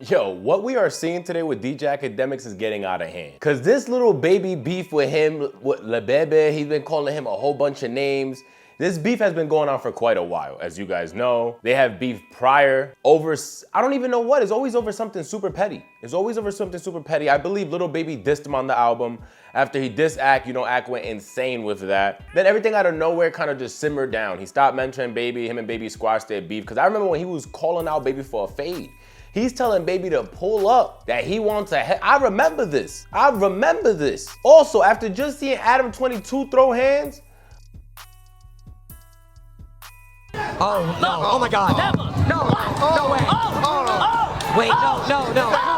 Yo, what we are seeing today with DJ Akademiks is getting out of hand. Cause this Lil Baby beef with him, with Lil Baby, he's been calling him a whole bunch of names. This beef has been going on for quite a while, as you guys know. They have beef prior over, I don't even know what, it's always over something super petty. It's always over something super petty. I believe Lil Baby dissed him on the album. After he dissed Ak, you know, Ak went insane with that. Then everything out of nowhere kind of just simmered down. He stopped mentioning Baby, him and Baby squashed their beef. Cause I remember when he was calling out Baby for a fade. He's telling Baby to pull up, that he wants a I remember this. I remember this. Also, after just seeing Adam 22 throw hands. Oh, no. Oh, my God. Never. No. No way. Wait, no.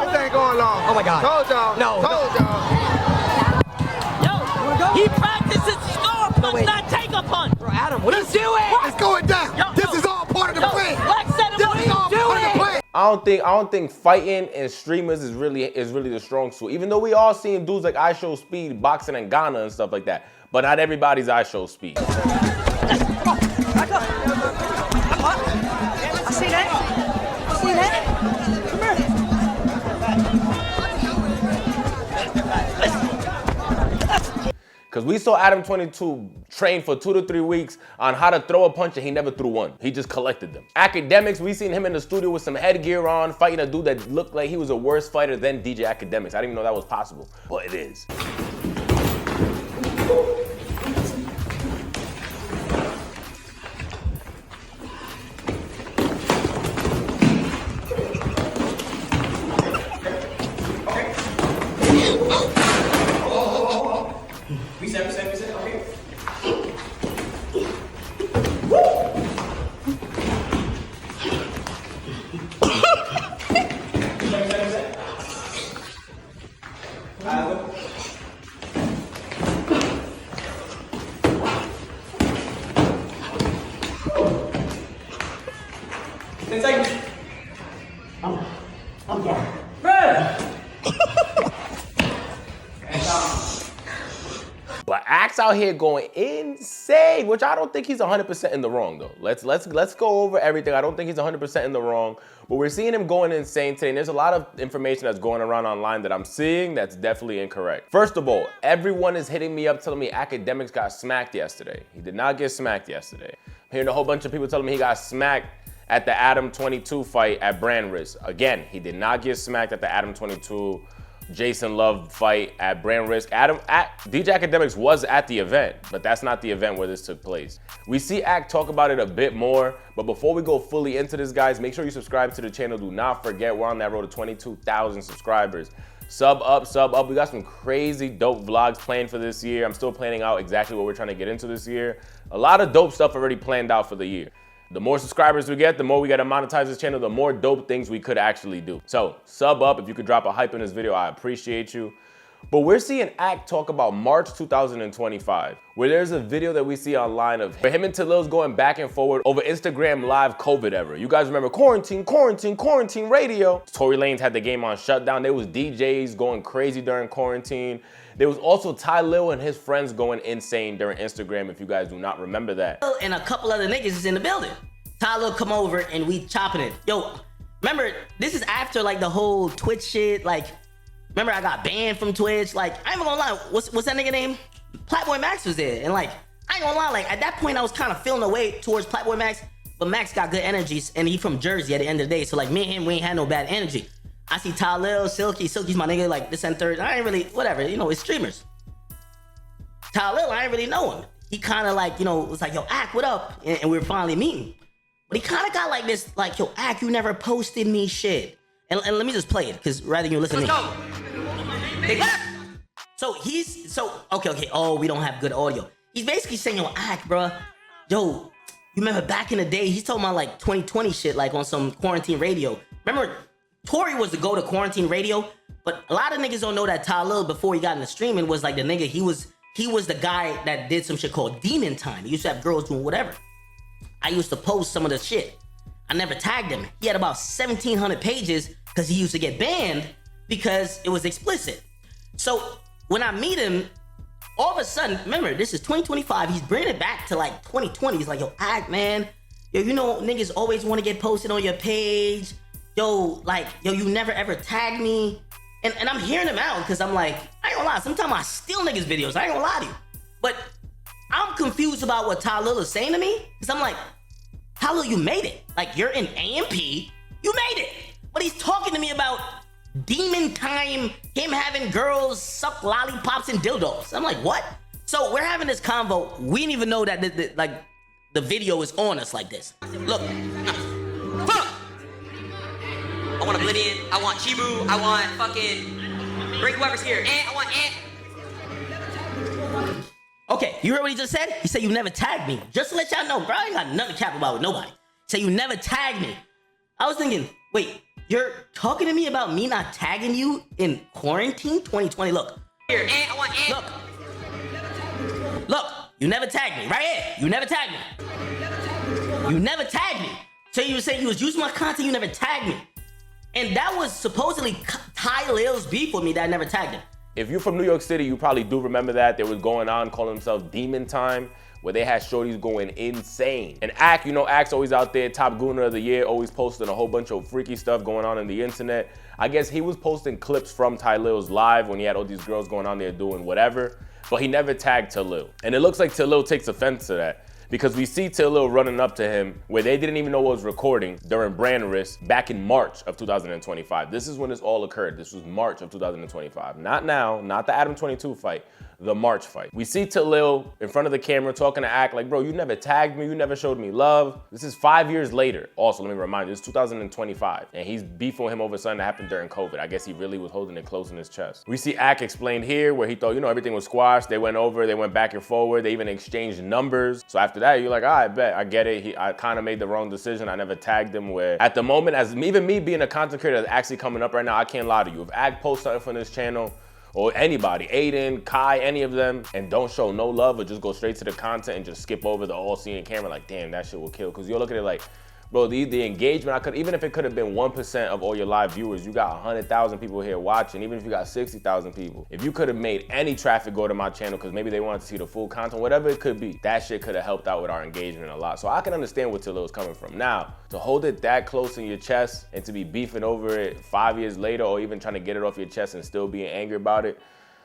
This ain't going long. Oh, my God. Told y'all. No. Told y'all. Yo, he practices score punch, not take a punch. Bro, Adam, what are you doing? It's going down. This is all part of the plan. Black said This is all part of the plan. I don't think fighting and streamers is really the strong suit. Even though we all seen dudes like I Show Speed boxing in Ghana and stuff like that, but not everybody's I Show Speed. I see that. See that? Come here. Cause we saw Adam 22 train for 2 to 3 weeks on how to throw a punch and he never threw one. He just collected them. Akademiks, we seen him in the studio with some headgear on, fighting a dude that looked like he was a worse fighter than DJ Akademiks. I didn't even know that was possible, but it is. But Ak's out here going insane, which I don't think he's 100% in the wrong though. Let's go over everything. I don't think he's 100% in the wrong, but we're seeing him going insane today. And there's a lot of information that's going around online that I'm seeing that's definitely incorrect. First of all, everyone is hitting me up telling me Akademiks got smacked yesterday. He did not get smacked yesterday. I'm hearing a whole bunch of people telling me he got smacked at the Adam 22 fight at Brand Risk. Again, he did not get smacked at the Adam 22 Jason Love fight at Brand Risk. DJ Akademiks was at the event, but that's not the event where this took place. We see Ak talk about it a bit more, but before we go fully into this, guys, make sure you subscribe to the channel. Do not forget, we're on that road to 22,000 subscribers. Sub up. We got some crazy dope vlogs planned for this year. I'm still planning out exactly what we're trying to get into this year. A lot of dope stuff already planned out for the year. The more subscribers we get, the more we gotta monetize this channel, the more dope things we could actually do. So sub up. If you could drop a hype in this video, I appreciate you. But we're seeing Ak talk about March 2025, where there's a video that we see online of him and Tylil's going back and forward over Instagram Live COVID era. You guys remember quarantine radio. Tory Lanez had the game on shutdown. There was DJs going crazy during quarantine. There was also Tylil and his friends going insane during Instagram, if you guys do not remember that. And a couple other niggas is in the building. Tylil come over and we chopping it. Yo, remember, this is after like the whole Twitch shit. Like, remember I got banned from Twitch. Like, I ain't even gonna lie, what's that nigga name? Platboy Max was there. And like, I ain't gonna lie, like at that point I was kind of feeling away towards Platboy Max, but Max got good energies and he from Jersey at the end of the day. So like me and him, we ain't had no bad energy. I see Tylil, Silky's my nigga, like this and third. I ain't really, whatever, you know, it's streamers. Tylil, I ain't really know him. He kind of like, you know, was like, yo, Ak, what up? And we were finally meeting. But he kind of got like this, like, yo, Ak, you never posted me shit. And let me just play it, because rather you listen to me. Okay. Oh, we don't have good audio. He's basically saying, yo, Ak, bruh, yo, you remember back in the day, he's talking about like 2020 shit, like on some quarantine radio. Remember, Tory was the go to quarantine radio, but a lot of niggas don't know that Tylil, before he got into streaming, was like the nigga, he was the guy that did some shit called Demon Time. He used to have girls doing whatever. I used to post some of the shit. I never tagged him. He had about 1,700 pages because he used to get banned because it was explicit. So when I meet him, all of a sudden, remember, this is 2025. He's bringing it back to like 2020. He's like, yo, Ak, man, yo, you know, niggas always want to get posted on your page. yo, like, yo, you never ever tagged me. And I'm hearing him out because I'm like, I ain't gonna lie, sometimes I steal niggas' videos, I ain't gonna lie to you. But I'm confused about what Tylil is saying to me, because I'm like, Tylil, you made it. Like, you're in AMP, you made it. But he's talking to me about demon time, him having girls suck lollipops and dildos. I'm like, what? So we're having this convo. We didn't even know that the video is on us like this. Look, fuck. I want Oblivion, I want Chibu, I want fucking bring whoever's here. I want Ant. Okay, you heard what he just said? He said you never tagged me. Just to let y'all know, bro, I ain't got nothing to cap about with nobody. He said you never tagged me. I was thinking, wait, you're talking to me about me not tagging you in quarantine 2020? Look. Here, I want Ant. Look, you never tagged me, right here. You never tagged me. You never tagged me. So you were saying you was using my content, you never tagged me. And that was supposedly Tylil's beef with me that I never tagged him. If you're from New York City, you probably do remember that. They was going on calling themselves Demon Time, where they had shorties going insane. And Ak, you know, Ak's always out there, top gooner of the year, always posting a whole bunch of freaky stuff going on the internet. I guess he was posting clips from Tylil's live when he had all these girls going on there doing whatever, but he never tagged Tylil. And it looks like Tylil takes offense to that, because we see Tylil running up to him where they didn't even know what was recording during brand risk back in March of 2025. This is when this all occurred. This was March of 2025. Not now, not the Adam 22 fight, the March fight. We see Tylil in front of the camera talking to Ak like, bro, you never tagged me, you never showed me love. This is 5 years later. Also, let me remind you, it's 2025, and he's beefing with him over something that happened during COVID. I guess he really was holding it close in his chest. We see Ak explained here where he thought, you know, everything was squashed. They went over, they went back and forward. They even exchanged numbers. So after that, you're like, all right, bet, I get it. I kind of made the wrong decision. I never tagged him, where at the moment, as even me being a content creator that's actually coming up right now, I can't lie to you. If Ak posts something from this channel, or anybody, Aiden, Kai, any of them, and don't show no love or just go straight to the content and just skip over the TheAllSeeingCamera, like, damn, that shit will kill. Because you'll look at it like, bro, the engagement, even if it could have been 1% of all your live viewers, you got 100,000 people here watching. Even if you got 60,000 people, if you could have made any traffic go to my channel because maybe they wanted to see the full content, whatever it could be, that shit could have helped out with our engagement a lot. So I can understand where Tylil's coming from. Now, to hold it that close in your chest and to be beefing over it 5 years later, or even trying to get it off your chest and still being angry about it,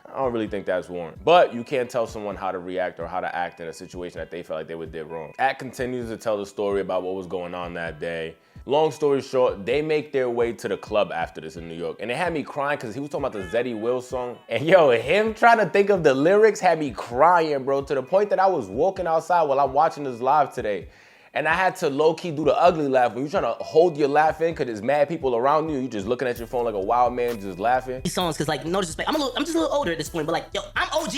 I don't really think that's warranted. But you can't tell someone how to react or how to act in a situation that they felt like they did wrong. Ak continues to tell the story about what was going on that day. Long story short, they make their way to the club after this in New York. And it had me crying because he was talking about the Zeddy Will song. And yo, him trying to think of the lyrics had me crying, bro, to the point that I was walking outside while I'm watching this live today. And I had to low-key do the ugly laugh. When you're trying to hold your laugh in because there's mad people around you, you just looking at your phone like a wild man just laughing. These songs, cause like, no disrespect, I'm just a little older at this point, but like, yo, I'm OG,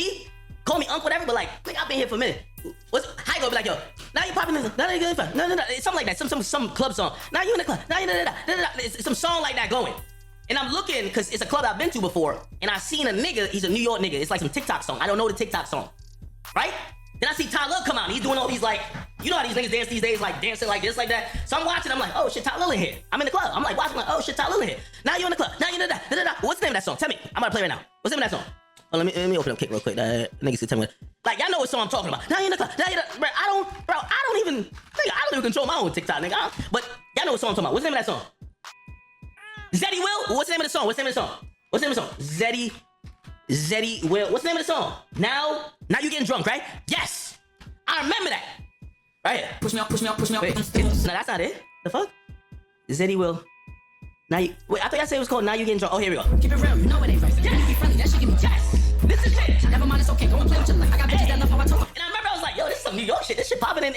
call me uncle, whatever, but like, nigga, I've been here for a minute. How you gonna be like, yo, now you popping in, no, it's something like that, some club song. Now you in the club, now you it's some song like that going. And I'm looking, cause it's a club I've been to before, and I seen a nigga, he's a New York nigga, it's like some TikTok song, I don't know the TikTok song, right? Then I see Tylil come out, and he's doing all these like, you know how these niggas dance these days, like dancing like this, like that. So I'm watching, I'm like, oh shit, Tylil in here. I'm in the club. I'm like watching, like, oh shit, Tylil in here. Now you in the club. Now you in the What's the name of that song? Tell me. I'm about to play right now. What's the name of that song? Oh, let me open up Kick real quick. Niggas can tell me. Like, y'all know what song I'm talking about. Now you in the club. Now you bro, I don't even control my own TikTok, nigga. But y'all know what song I'm talking about. What's the name of that song? Zeddy Will? What's the name of the song? What's the name of the song? What's the name of the song? Zeddy Will. What's the name of the song? Now you getting drunk, right? Yes. I remember that. Right here. Push me up. Wait, no, that's not it. The fuck? Zeddy Will. Now you. Wait, I thought I said it was called Now You Getting Drunk. Oh, here we go. Keep it real, you know it ain't right. Yes. Be friendly, that shit give me yes. This is it. Never mind, it's okay. Go and play with your life. I got bitches that love how I talk. And I remember I was like, yo, this is some New York shit. This shit popping in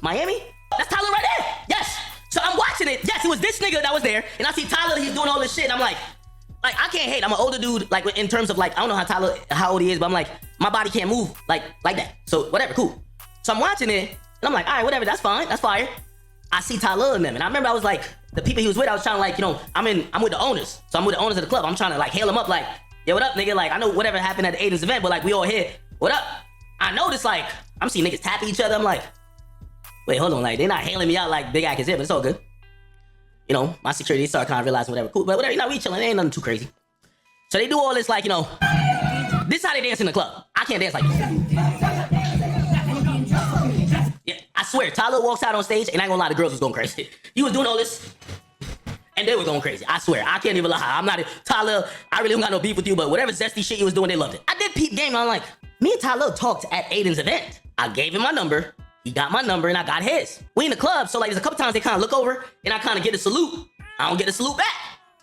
Miami. That's Tylil right there. Yes. So I'm watching it. Yes, it was this nigga that was there, and I see Tylil. He's doing all this shit. And I'm like, I can't hate. I'm an older dude, like in terms of like, I don't know how old he is, but I'm like, my body can't move like that. So whatever, cool. So I'm watching it, and I'm like, all right, whatever, that's fine, that's fire. I see Tylil in them, and I remember I was like, the people he was with, I was trying to like, you know, I'm with the owners. So I'm with the owners of the club. I'm trying to like hail him up, like, yo, what up, nigga? Like, I know whatever happened at the Aiden's event, but like, we all here. What up? I noticed like, I'm seeing niggas tapping each other. I'm like, wait, hold on, like, they're not hailing me out like Big Ak is here, but it's all good. You know, my security started kind of realizing whatever, cool, but whatever, you know, we chilling, ain't nothing too crazy. So they do all this like, you know, this is how they dance in the club. I can't dance like this. Yeah, I swear, Tylil walks out on stage, and I ain't gonna lie, the girls was going crazy. He was doing all this, and they were going crazy. I swear, I can't even lie. I'm not, Tylil, I really don't got no beef with you, but whatever zesty shit you was doing, they loved it. I did peep game, I'm like, me and Tylil talked at Aiden's event. I gave him my number, he got my number, and I got his. We in the club, so like there's a couple times they kind of look over, and I kind of get a salute. I don't get a salute back.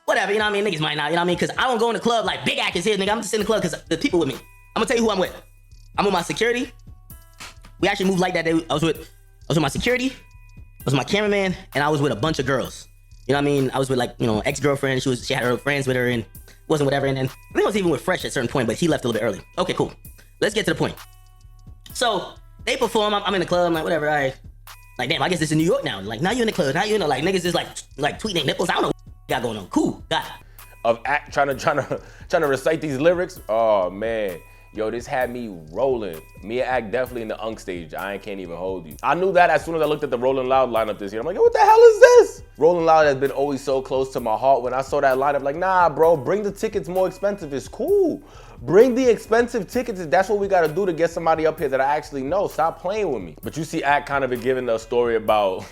Whatever, you know what I mean? Niggas might not, you know what I mean? Because I don't go in the club like big act is here, nigga. I'm just in the club because the people with me. I'm gonna tell you who I'm with. I'm with my security. We actually moved like that day. I was with my security, I was with my cameraman, and I was with a bunch of girls. You know what I mean? I was with like, you know, ex-girlfriend. She had her friends with her and wasn't whatever. And then I think I was even with Fresh at a certain point, but he left a little bit early. Okay, cool. Let's get to the point. So they perform. I'm in the club. I'm like, whatever. All right. Like, damn, I guess it's in New York now. Like, now you in the club. Now you know, like niggas is like tweeting their nipples. I don't know what got going on. Cool. Got it. Of act trying to recite these lyrics. Oh man. Yo, this had me rolling. Me and Act definitely in the unk stage. I can't even hold you. I knew that as soon as I looked at the Rolling Loud lineup this year. I'm like, yo, what the hell is this? Rolling Loud has been always so close to my heart. When I saw that lineup, like, nah, bro, bring the tickets more expensive. It's cool. Bring the expensive tickets. That's what we gotta do to get somebody up here that I actually know. Stop playing with me. But you see Act kind of giving a story about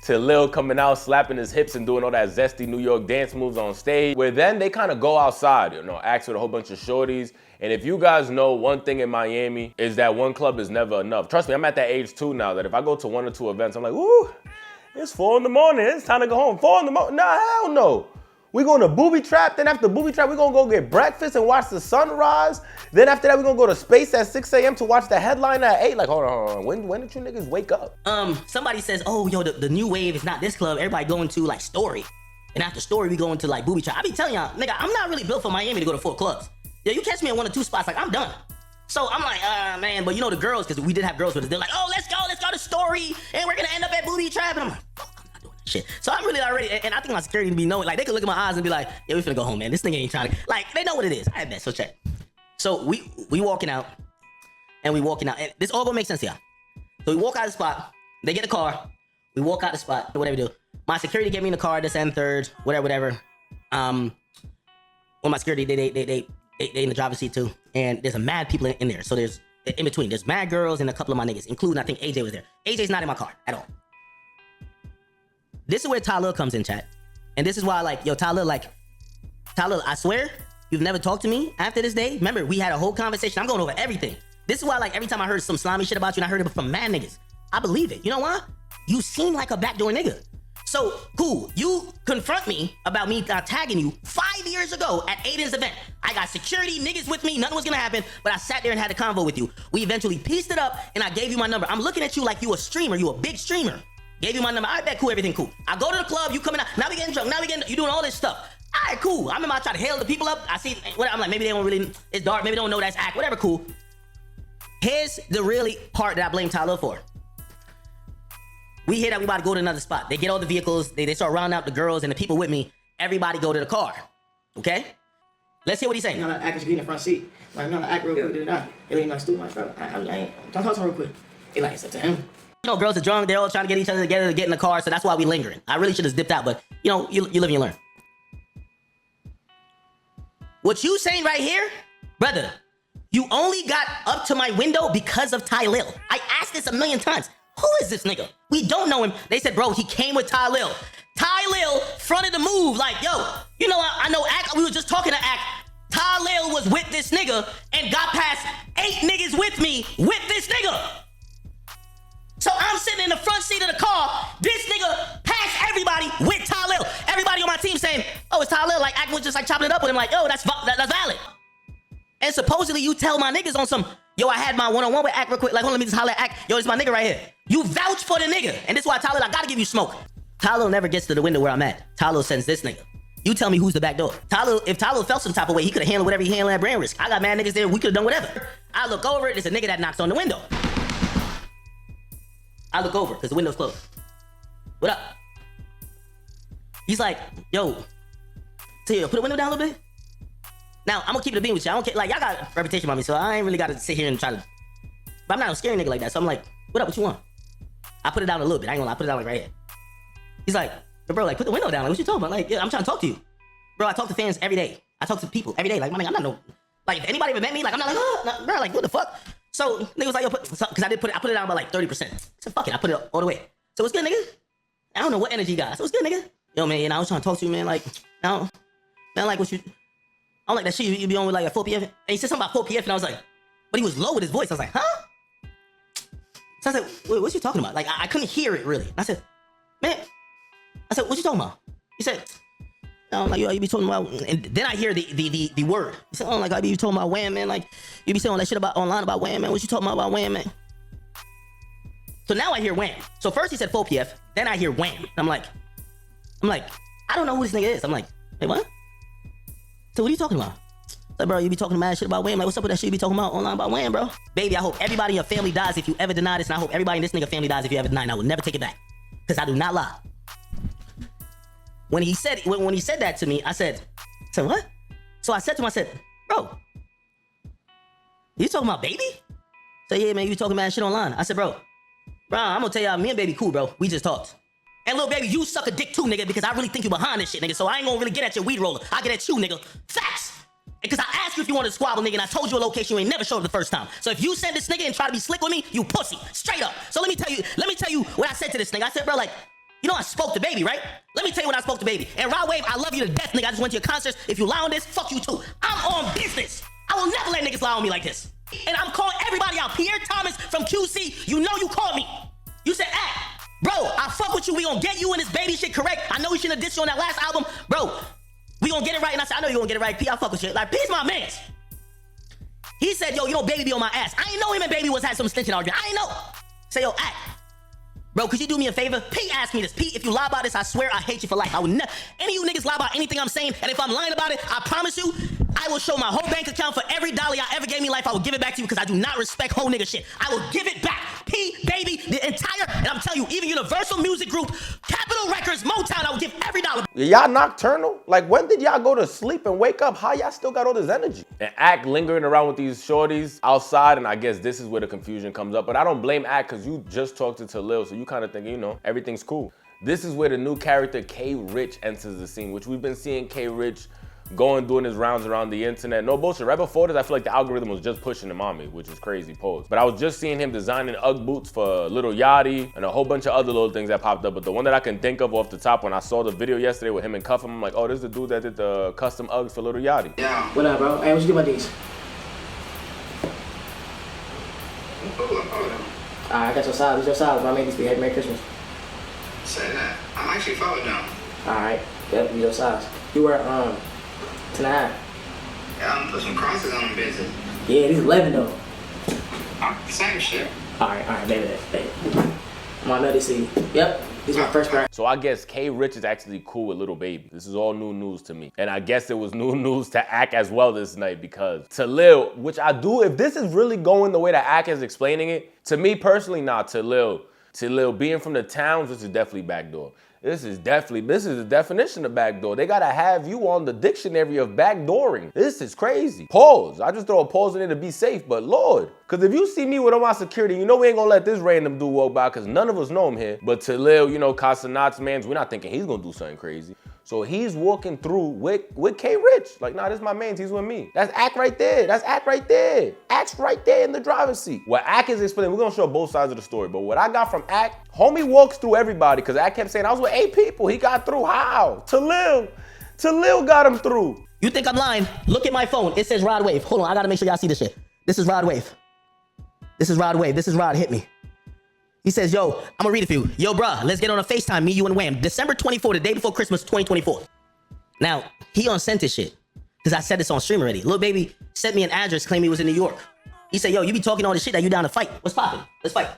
Tylil coming out, slapping his hips and doing all that zesty New York dance moves on stage. Where then they kind of go outside, you know, Act's with a whole bunch of shorties. And if you guys know one thing in Miami is that one club is never enough. Trust me, I'm at that age too now that if I go to 1 or 2 events, I'm like, woo, it's 4 in the morning. It's time to go home. 4 in the morning. Nah, hell no. We going to booby trap. Then after booby trap, we're going to go get breakfast and watch the sunrise. Then after that, we're going to go to Space at 6 a.m. to watch the headliner at 8. Like, hold on. When did you niggas wake up? Somebody says, oh, yo, the new wave is not this club. Everybody going to like Story. And after Story, we going to like booby trap. I be telling y'all, nigga, I'm not really built for Miami to go to 4 clubs. Yeah, you catch me in 1 or 2 spots, like I'm done. So I'm like, man, but you know the girls, because we did have girls with us, they're like, oh, let's go to Story, and we're gonna end up at booby trap. And I'm like, fuck, I'm not doing that shit. So I'm really already, and I think my security be knowing, like they could look at my eyes and be like, yeah, we finna go home, man. This nigga ain't trying to, like, they know what it is. I bet, so check. So we walking out, and this all gonna make sense to y'all. So we walk out of the spot, they get the car, we walk out the spot, whatever we do. My security get me in the car, this and third, whatever. Well, my security, they in the driver's seat too, and there's a mad people in there. So there's in between. There's mad girls and a couple of my niggas, including I think AJ was there. AJ's not in my car at all. This is where Tylil comes in, chat, and this is why like, yo, Tylil, I swear you've never talked to me after this day. Remember, we had a whole conversation. I'm going over everything. This is why like every time I heard some slimy shit about you, and I heard it from mad niggas, I believe it. You know why? You seem like a backdoor nigga. So, cool, you confront me about me tagging you 5 years ago at Aiden's event. I got security, niggas with me, nothing was gonna happen, but I sat there and had a convo with you. We eventually pieced it up, and I gave you my number. I'm looking at you like you a streamer, you a big streamer. Gave you my number, all right, bet, cool, everything cool. I go to the club, you coming out, now we getting drunk, you doing all this stuff. All right, cool, I remember I try to hail the people up, I see, whatever, I'm like, maybe they don't really, it's dark, maybe they don't know that's Act, whatever, cool. Here's the really part that I blame Tylil for. We hear that we about to go to another spot. They get all the vehicles, they start rounding out the girls and the people with me. Everybody go to the car, okay? Let's hear what he's saying. You know, Act should be in the front seat. Like, no, Act real quick, did it not. It ain't my stool, my bro. Don't talk to him real quick. He like, it's up to him. You know, girls are drunk, they're all trying to get each other together to get in the car, so that's why we lingering. I really should have dipped out, but you know, you live and you learn. What you saying right here, brother, you only got up to my window because of Tylil. I asked this a million times. Who is this nigga? We don't know him. They said, bro, he came with Tylil. Tylil fronted the move like, yo, you know, I know Act, we were just talking to Act. Tylil was with this nigga and got past 8 niggas with me with this nigga. So I'm sitting in the front seat of the car. This nigga passed everybody with Tylil. Everybody on my team saying, oh, it's Tylil. Like, Act was just like chopping it up with him like, yo, that's valid. And supposedly you tell my niggas on some, yo, I had my one-on-one with Act real quick. Like, hold on, let me just holler at Act. Yo, this is my nigga right here. You vouch for the nigga. And this is why Tylil, I gotta give you smoke. Tylil never gets to the window where I'm at. Tylil sends this nigga. You tell me who's the back door. If Tylil felt some type of way, he could have handled whatever he handled at brand risk. I got mad niggas there, we could have done whatever. I look over, there's a nigga that knocks on the window. I look over, because the window's closed. What up? He's like, yo, put the window down a little bit. Now, I'm gonna keep it a bean with you. I don't care, like, y'all got a reputation about me, so I ain't really gotta sit here and try to, but I'm not a scary nigga like that, so I'm like, what up, what you want? I put it down a little bit, I ain't gonna lie, I put it down like right here. He's like, bro, like, put the window down, like, what you talking about? Like, yeah, I'm trying to talk to you. Bro, I talk to fans every day. I talk to people every day, like, my nigga, I'm not no, like, if anybody ever met me, like, I'm not like, oh, bro, like, what the fuck? So nigga was like, yo, because I put it down by like 30%. I said, fuck it, I put it all the way. So what's good, nigga? I don't know what energy you got. So what's good, nigga? Yo, man, I was trying to talk to you, man. Like, I don't like what you. I don't like that shit you be on with like a 4 p.f. And he said something about 4 p.f. and I was like, but he was low with his voice. I was like, huh? So I said, wait, what you talking about? Like, I couldn't hear it really. And I said, man, what you talking about? He said, I don't like you be talking about, and then I hear the word. He said, I don't like you be talking about Wham, man. Like, you be saying all that shit about online about Wham, man. What you talking about Wham, man? So now I hear Wham. So first he said 4 PF, then I hear Wham. I'm like, I don't know who this nigga is. I'm like, hey, what? So what are you talking about? Like, bro, you be talking mad shit about Wham. Like, what's up with that shit you be talking about online about Wham, bro? Baby, I hope everybody in your family dies if you ever deny this, and I hope everybody in this nigga family dies if you ever deny it. I will never take it back. Because I do not lie. When he said that to me, I said, what? So I said to him, I said, bro, you talking about Baby? So yeah, man, you talking mad shit online. I said, bro, I'm gonna tell y'all, me and Baby cool, bro. We just talked. And Lil Baby, you suck a dick too, nigga, because I really think you behind this shit, nigga. So I ain't gonna really get at your weed roller. I get at you, nigga. Facts. Because I asked you if you wanted to squabble, nigga, and I told you a location you ain't never showed the first time. So if you send this nigga and try to be slick with me, you pussy. Straight up. So let me tell you what I said to this nigga. I said, bro, like, you know I spoke to Baby, right? Let me tell you what I spoke to Baby. And Rod Wave, I love you to death, nigga. I just went to your concerts. If you lie on this, fuck you too. I'm on business. I will never let niggas lie on me like this. And I'm calling everybody out. Pierre Thomas from QC, you know you called me. You said, bro, I fuck with you. We gonna get you and this Baby shit correct. I know we shouldn't have dissed you on that last album. Bro, we gonna get it right. And I said, I know you gonna get it right. P, I fuck with you. Like, P's my mans. He said, yo, you know Baby be on my ass. I ain't know him and Baby had some stench in argument. I ain't know. Say, yo, bro, could you do me a favor? P asked me this. P, if you lie about this, I swear I hate you for life. I would never, any of you niggas lie about anything I'm saying, and if I'm lying about it, I promise you, I will show my whole bank account for every dollar y'all ever gave me in life. I will give it back to you because I do not respect whole nigga shit. I will give it back. P, Baby, the entire, and I'm telling you, even Universal Music Group, Capitol Records, Motown, I will give every dollar. Y'all nocturnal? Like, when did y'all go to sleep and wake up? How y'all still got all this energy? And Act lingering around with these shorties outside, and I guess this is where the confusion comes up. But I don't blame Act because you just talked to Tylil, so you kind of think, you know, everything's cool. This is where the new character K Rich enters the scene, which we've been seeing K Rich doing his rounds around the internet. No bullshit. Right before this, I feel like the algorithm was just pushing him on me, which is crazy pose. But I was just seeing him designing Ugg boots for Lil Yachty and a whole bunch of other little things that popped up. But the one that I can think of off the top, when I saw the video yesterday with him and Cuff him, I'm like, oh, this is the dude that did the custom Uggs for Lil Yachty. Yeah. What up, bro? Hey, what you do about these? I got your size. What's your size, bro? I made these for you. Merry Christmas. Say that. I'm actually following them. Alright. Yep, your size. You wear 10 and a half. Yeah, I'm gonna put some crosses on them bitches. Yeah, these 11 though. Same shit. Alright, baby. I'm on another seat. Yep, this is my first pair. So I guess K Rich is actually cool with Lil Baby. This is all new news to me. And I guess it was new news to Ack as well this night because Tylil, which I do, if this is really going the way that Ack is explaining it, to me personally, Tylil being from the towns, this is definitely backdoor. This is the definition of backdoor. They gotta have you on the dictionary of backdooring. This is crazy. Pause. I just throw a pause in there to be safe, but Lord. Cause if you see me with all my security, you know we ain't gonna let this random dude walk by cause none of us know him here. But Tylil, you know, Casanat's mans, we're not thinking he's gonna do something crazy. So he's walking through with K Rich. Like, nah, this is my mans, he's with me. That's Ack right there. That's Ack right there. Ack's right there in the driver's seat. What Ack is explaining, we're gonna show both sides of the story, but what I got from Ack, homie walks through everybody, cause Ack kept saying, I was with 8 people, he got through, how? Tylil got him through. You think I'm lying? Look at my phone, it says Rod Wave. Hold on, I gotta make sure y'all see this shit. This is Rod Wave. This is Rod Wave, this is Rod Hit Me. He says, yo, I'm gonna read it for you. Yo, bruh, let's get on a FaceTime, me, you, and Wham. December 24, the day before Christmas, 2024. Now, he on sent this shit, because I said this on stream already. Lil Baby sent me an address claiming he was in New York. He said, yo, you be talking all this shit that you down to fight. What's poppin'? Let's fight.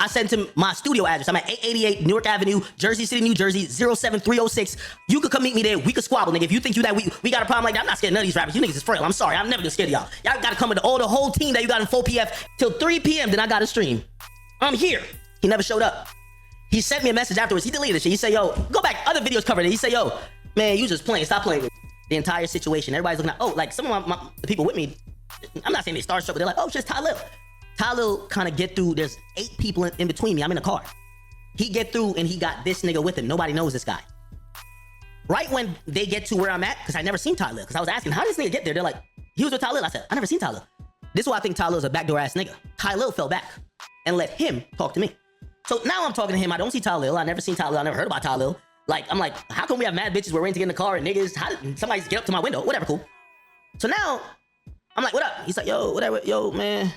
I sent him my studio address. I'm at 888 Newark Avenue, Jersey City, New Jersey, 07306. You could come meet me there. We could squabble, nigga. If you think we got a problem like that, I'm not scared of none of these rappers. You niggas is frail. I'm sorry. I'm never gonna scare y'all. Y'all gotta come with the whole team that you got in 4 PF till 3 PM. Then I got a stream. I'm here. He never showed up. He sent me a message afterwards. He deleted the shit. He said, yo, go back. Other videos covered it. He said, yo, man, you just playing. Stop playing with the entire situation. Everybody's looking at, oh, like some of the people with me, I'm not saying they starstruck, but they're like, oh, it's just Tylil. Tylil kind of get through. There's 8 people in between me. I'm in a car. He get through and he got this nigga with him. Nobody knows this guy. Right when they get to where I'm at, because I never seen Tylil, because I was asking, how did this nigga get there? They're like, he was with Tylil. I said, I never seen Tylil. This is why I think Tylil's a backdoor ass nigga. Tylil fell back and let him talk to me. So now I'm talking to him. I don't see Tylil. I never seen Tylil. I never heard about Tylil. Like, I'm like, how come we have mad bitches we're waiting to get in the car and niggas, how did somebody get up to my window? Whatever, cool. So now, I'm like, what up? He's like, yo, whatever, yo, man.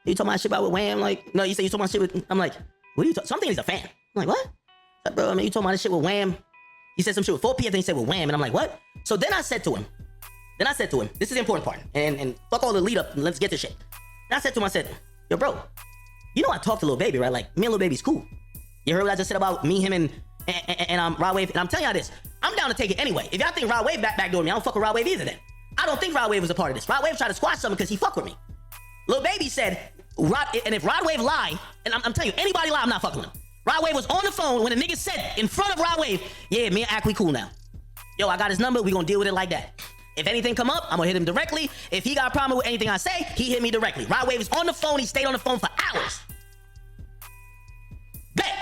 You talking about shit about with Wham? Like, no, you say you talking about shit with, I'm like, what are you talking? Something he's a fan. I'm like, what? Like, bro, I mean, you talking about this shit with Wham? He said some shit with 4P, then he said with Wham, and I'm like, what? So then I said to him, this is the important part, and fuck all the lead up, and let's get to shit. Then I said to him, I said, yo, bro, you know I talked to Lil Baby, right? Like, me and Lil Baby's cool. You heard what I just said about me, him, and Rod Wave? And I'm telling y'all this, I'm down to take it anyway. If y'all think Rod Wave backdoored me, I don't fuck with Rod Wave either then. I don't think Rod Wave was a part of this. Rod Wave tried to squash something because he fucked with me. Lil Baby said, and if Rod Wave lie, and I'm telling you, anybody lie, I'm not fucking with him. Rod Wave was on the phone when the nigga said in front of Rod Wave, yeah, me and Ak, we cool now. Yo, I got his number, we gonna deal with it like that. If anything come up, I'm gonna hit him directly. If he got a problem with anything I say, he hit me directly. Rod Wave is on the phone, he stayed on the phone for hours. Bet.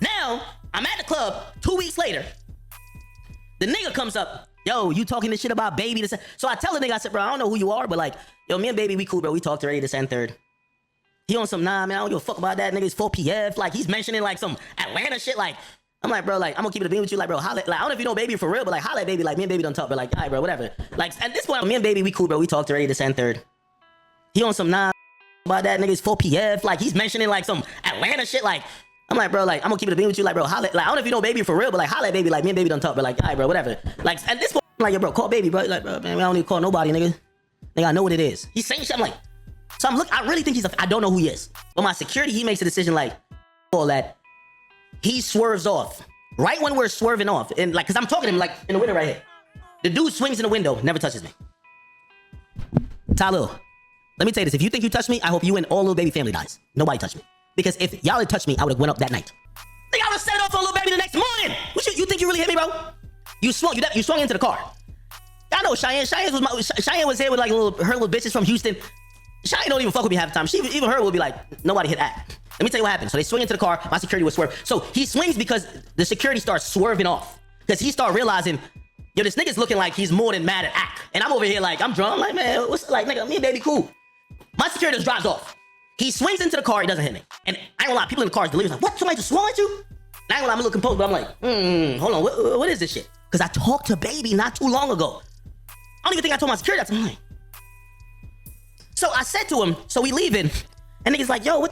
Now, I'm at the club 2 weeks later. The nigga comes up, yo, you talking this shit about Baby? So I tell the nigga, I said, bro, I don't know who you are, but like, yo, me and Baby, we cool, bro. We talked already this and third. He on some, nah, man, I don't give a fuck about that. Nigga's 4PF. Like, he's mentioning like some Atlanta shit. Like, I'm like, bro, like, I'm gonna keep it a beam with you. Like, bro, holla, like, I don't know if you know Baby for real, but like, holla at Baby. Like, me and Baby don't talk, but like, all right, bro, whatever. Like, at this point, me and Baby, we cool, bro. We talked already this and third. He on some, nah, about that. Nigga's 4PF. Like, he's mentioning like some Atlanta shit. Like, I'm like, bro, like, I'm gonna keep it a beam with you. Like, bro, holla, like, I don't know if you know Baby for real, but like, holla at Baby. Like, me and Baby don't talk, but like, all right, bro, whatever. Like, at this point, I'm like, yo, bro, call Baby, bro. Like, bro, man, I don't need to call nobody, nigga. Nigga, I know what it is. He's saying shit. I'm like, so I really think I don't know who he is. But my security, he makes a decision like, all that. He swerves off. Right when we're swerving off. And like, cause I'm talking to him like in the window right here. The dude swings in the window, never touches me. Tylil, let me tell you this. If you think you touched me, I hope you and all Lil Baby family dies. Nobody touched me. Because if y'all had touched me, I would have went up that night. Think I would have set it off on Lil Baby the next morning. You think you really hit me, bro? You swung into the car. I know Cheyenne was here with like her little bitches from Houston. Cheyenne don't even fuck with me half the time. Even her will be like, nobody hit Ak. Let me tell you what happened. So they swing into the car. My security was swerve. So he swings because the security starts swerving off. Because he started realizing, yo, this nigga's looking like he's more than mad at Ak. And I'm over here like, I'm drunk. I'm like, man, what's like, nigga, me and Baby cool. My security just drives off. He swings into the car. He doesn't hit me. And I ain't gonna lie, people in the cars, the leaders like, what? Somebody just swung at you? And I ain't gonna lie, I'm a little composed, but I'm like, hold on, what is this shit? Because I talked to Baby not too long ago. I don't even think I told my security that. I'm like, so I said to him, so we leaving, and niggas like, yo, what?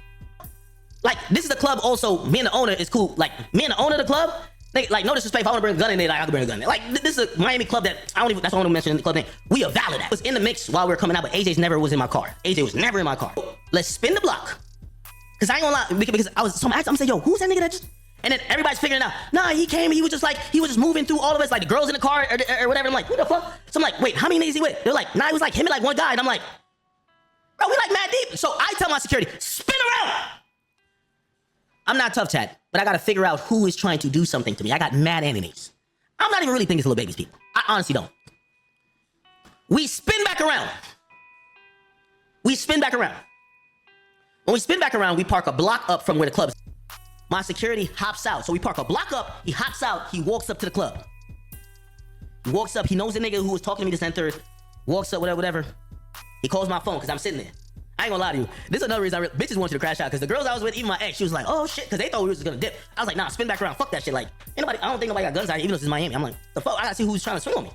Like, this is the club also, me and the owner is cool. Like, me and the owner of the club, like, no disrespect, if I want to bring a gun in there, like, I can bring a gun in there. Like, this is a Miami club that, that's all I want to mention in the club name. We are valid at. It was in the mix while we were coming out, but AJ's never was in my car. AJ was never in my car. Let's spin the block. Because I ain't gonna lie, because I was, so I'm saying, yo, who's that nigga that just, and then everybody's figuring it out. Nah, he came, he was just moving through all of us, like the girls in the car or whatever. I'm like, what the fuck? So I'm like, wait, how many niggas he with? They're like, nah, it was like him and like one guy. And I'm like, bro, we like mad deep. So I tell my security, spin around. I'm not tough chat, but I gotta figure out who is trying to do something to me. I got mad enemies. I'm not even really thinking it's Lil Baby's people. I honestly don't. We spin back around. When we spin back around, we park a block up from where the club is. My security hops out. So we park a block up, he hops out, he walks up to the club. He walks up, he knows the nigga who was talking to me this center, walks up, whatever. He calls my phone because I'm sitting there. I ain't gonna lie to you. This is another reason bitches want you to crash out, because the girls I was with, even my ex, she was like, oh shit, because they thought we was just gonna dip. I was like, nah, spin back around, fuck that shit. Like, I don't think nobody got guns out here, even though this is Miami. I'm like, the fuck, I gotta see who's trying to swing on me.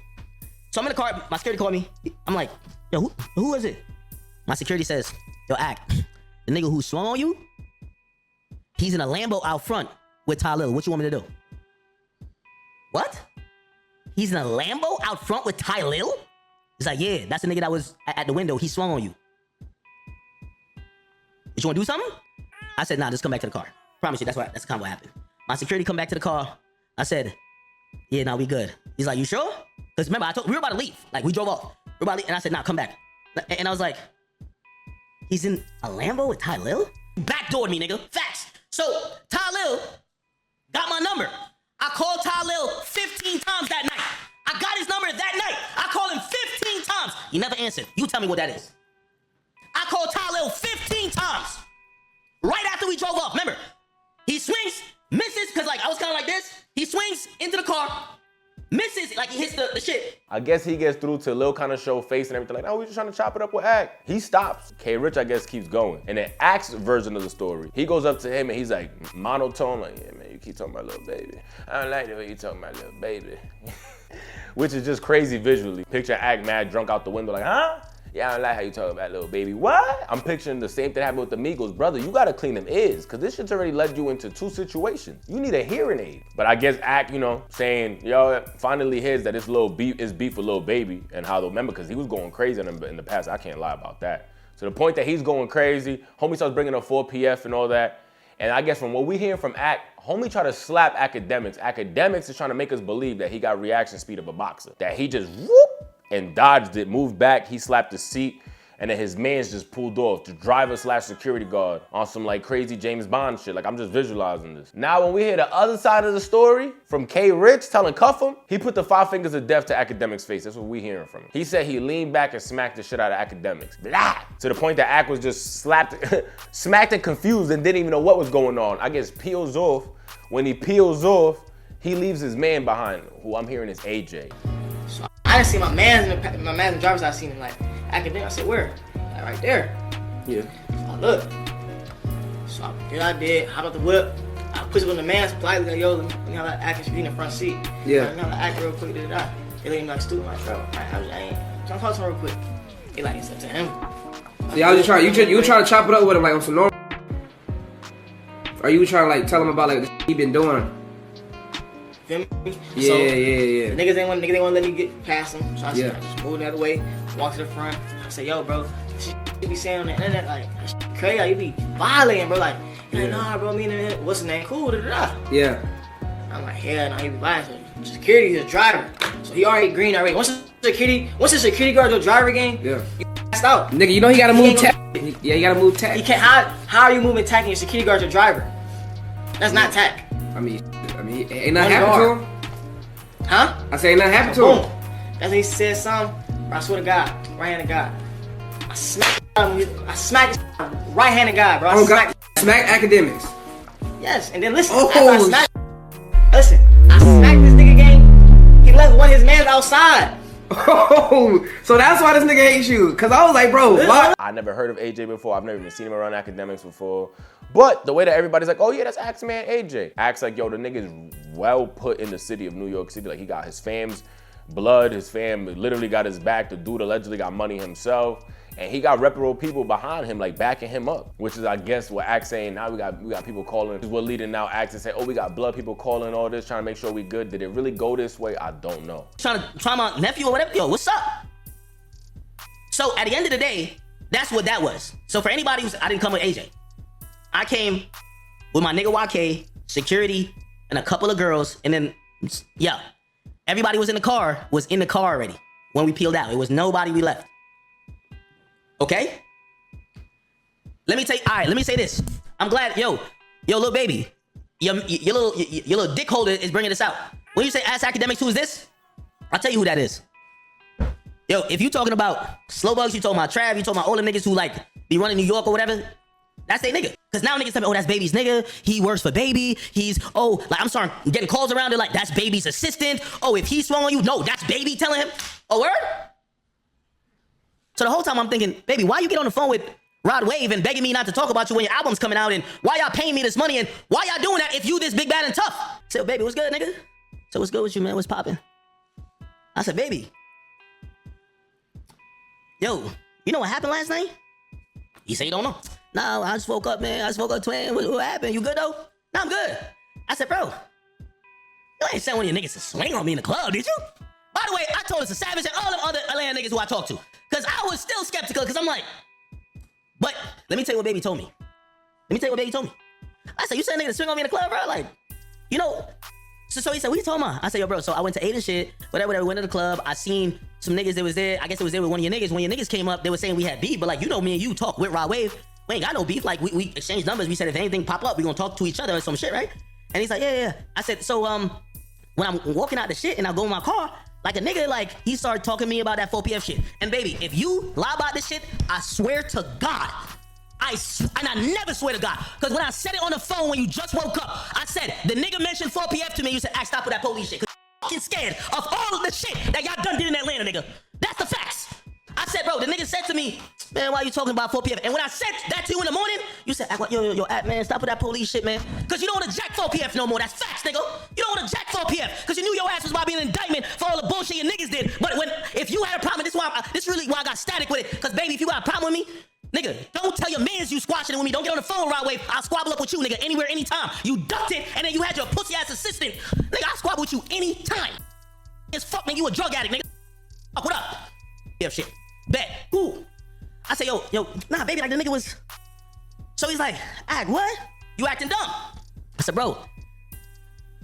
So I'm in the car, my security called me. I'm like, yo, who is it? My security says, yo, Ak, the nigga who swung on you, he's in a Lambo out front with Tylil. What you want me to do? What? He's in a Lambo out front with Tylil? He's like, yeah, that's the nigga that was at the window. He swung on you. You want to do something? I said, nah, just come back to the car. Promise you, that's kind of what happened. My security come back to the car. I said, yeah, nah, we good. He's like, you sure? Because remember, we were about to leave. Like, we drove off. We were about to leave. And I said, nah, come back. And I was like, he's in a Lambo with Tylil? Backdoored me, nigga. Facts. So, Tylil got my number. I called Tylil 15 times that night. I got his number that night. I called him 15 times. He never answered. You tell me what that is. I called Tylil 15 times. Right after we drove off. Remember, he swings, misses, because like I was kind of like this. He swings into the car, misses, like he hits the shit. I guess he gets through to Lil kind of show face and everything like, oh, we just trying to chop it up with Ack. He stops. K Rich, I guess, keeps going. And then Ack's version of the story, he goes up to him and he's like monotone, like, yeah, man, you keep talking about Lil Baby. I don't like the way you talking about Lil Baby. Which is just crazy visually. Picture Ack mad drunk out the window like, huh? Yeah, I don't like how you talk about Lil Baby. What? I'm picturing the same thing happened with the Migos. Brother, you gotta clean them ears, cause this shit's already led you into 2 situations. You need a hearing aid. But I guess Ack, you know, saying, yo, finally hears that it's beef with Lil Baby and how they'll remember, cause he was going crazy in the past. I can't lie about that. To the point that he's going crazy, homie starts bringing up 4PF and all that. And I guess from what we hear from Ack, homie try to slap Akademiks. Akademiks is trying to make us believe that he got reaction speed of a boxer. That he just whoop and dodged it, moved back, he slapped the seat, and then his man's just pulled off. The driver/security guard on some like crazy James Bond shit. Like I'm just visualizing this. Now when we hear the other side of the story from K Rich telling Cuff him, he put the 5 fingers of death to Akademiks' face. That's what we hearing from him. He said he leaned back and smacked the shit out of Akademiks. Blah! To the point that Ack was just smacked and confused and didn't even know what was going on. I guess peels off. When he peels off, he leaves his man behind, who I'm hearing is AJ. So I didn't see my man's in the driver's side. I seen him like Akademiks. I said, where? Like, right there. Yeah. So I looked. So I did. Hop out the whip. I pushed it on the man's politely like, yo, let me have that Ack in the front seat. Yeah. Let me have that Ack real quick. They let him like stupid like, bro. I ain't trying to talk to him real quick. He like, it's up to him. So y'all just trying, you were trying to chop it up with him like on some normal? Or you were trying to like tell him about like the shit he been doing? Feel me? Yeah, so, yeah. The niggas ain't want to let me get past them. So I Yeah. just moved the other way, walked to the front. I said, yo, bro, shit you be saying on the internet, like, that shit crazy, like, you be violating, bro. Like, yeah. Nah, bro, me and him, what's his name? Cool, da-da-da. Yeah. I'm like, hell, nah, he be violating. So security is a driver. So he already green already. Once the security guard do a driver game, Yeah. you passed out. Nigga, you know he gotta move tack. Yeah, you gotta move tack. You can't, how are you moving tack and your security guard's a driver? That's not tack. I mean, ain't nothing happened to him. Huh? I say ain't nothing happened to Boom. him. That's when he said something. Bro, I swear to God, right-handed God. I smacked right-handed God, bro. Oh God, smack Akademiks. Yes, and then listen. Oh, after I smacked this nigga game. He left one of his mans outside. Oh, so that's why this nigga hates you. Cause I was like, bro, what? I never heard of AJ before. I've never even seen him around Akademiks before. But the way that everybody's like, oh yeah, that's Ack's man AJ. Ack's like, yo, the nigga's well put in the city of New York City. Like he got his fam's blood, his fam literally got his back. The dude allegedly got money himself. And he got reputable people behind him, like backing him up. Which is, I guess, what Ack's saying. Now we got people calling. This is what leading now Ack to say, oh, we got blood people calling all this, trying to make sure we good. Did it really go this way? I don't know. Trying to try my nephew or whatever. Yo, what's up? So at the end of the day, that's what that was. So for anybody who's, I didn't come with AJ. I came with my nigga YK, security, and a couple of girls, and then, yeah, everybody was in the car already when we peeled out. It was nobody we left. Okay? Let me say this. I'm glad, yo, Lil Baby, your little dick holder is bringing this out. When you say ask Akademiks who is this, I'll tell you who that is. Yo, if you talking about slow bugs, you talking about Trav, you talking about all the niggas who like be running New York or whatever, that's they nigga. Cause now niggas tell me, oh, that's Baby's nigga. He works for Baby. Like I'm starting getting calls around. They're like, that's Baby's assistant. Oh, if he swung on you, no, that's Baby telling him. Oh, word? So the whole time I'm thinking, Baby, why you get on the phone with Rod Wave and begging me not to talk about you when your album's coming out, and why y'all paying me this money, and why y'all doing that if you this big, bad, and tough? I said, Baby, what's good, nigga? So what's good with you, man? What's popping? I said, Baby, yo, you know what happened last night? He said, you don't know. No, I just woke up, man. I just woke up, twin. What happened? You good, though? No, I'm good. I said, bro, you ain't sent one of your niggas to swing on me in the club, did you? By the way, I told us a Savage and all them other Atlanta niggas who I talked to. Because I was still skeptical, because I'm like, but let me tell you what Baby told me. I said, you sent a nigga to swing on me in the club, bro? Like, you know. So he said, what you talking about? I said, yo, bro, so I went to 8 and shit, whatever, went to the club. I seen some niggas that was there. I guess it was there with one of your niggas. When your niggas came up, they were saying we had beef, but like, you know, me and you talk with Rod Wave. We ain't got no beef. Like, we exchanged numbers. We said, if anything pop up, we gonna talk to each other or some shit, right? And he's like, yeah. I said, so, when I'm walking out the shit and I go in my car, like a nigga, like, he started talking to me about that 4PF shit. And Baby, if you lie about this shit, I swear to God, and I never swear to God, because when I said it on the phone when you just woke up, I said, the nigga mentioned 4PF to me, you said, stop with that police shit. fucking scared of all of the shit that y'all done did in Atlanta, nigga. That's the facts. I said, bro, the nigga said to me, man, why you talking about 4 p.m.? And when I said that to you in the morning, you said, yo, man, stop with that police shit, man. Because you don't want to jack 4 p.m. no more. That's facts, nigga. You don't want to jack 4 p.m. because you knew your ass was about to be an indictment for all the bullshit your niggas did. But if you had a problem, this really why I got static with it. Because, baby, if you got a problem with me, nigga, don't tell your mans you squashing it with me. Don't get on the phone right away. I'll squabble up with you, nigga, anywhere, anytime. You ducked it, and then you had your pussy-ass assistant. Nigga, I'll squabble with you anytime. It's fuck, nigga, you a drug addict, nigga. Fuck, what up? Yeah, shit. Bet. Who? I say, yo, nah, baby, like the nigga was. So he's like, what? You acting dumb. I said, bro.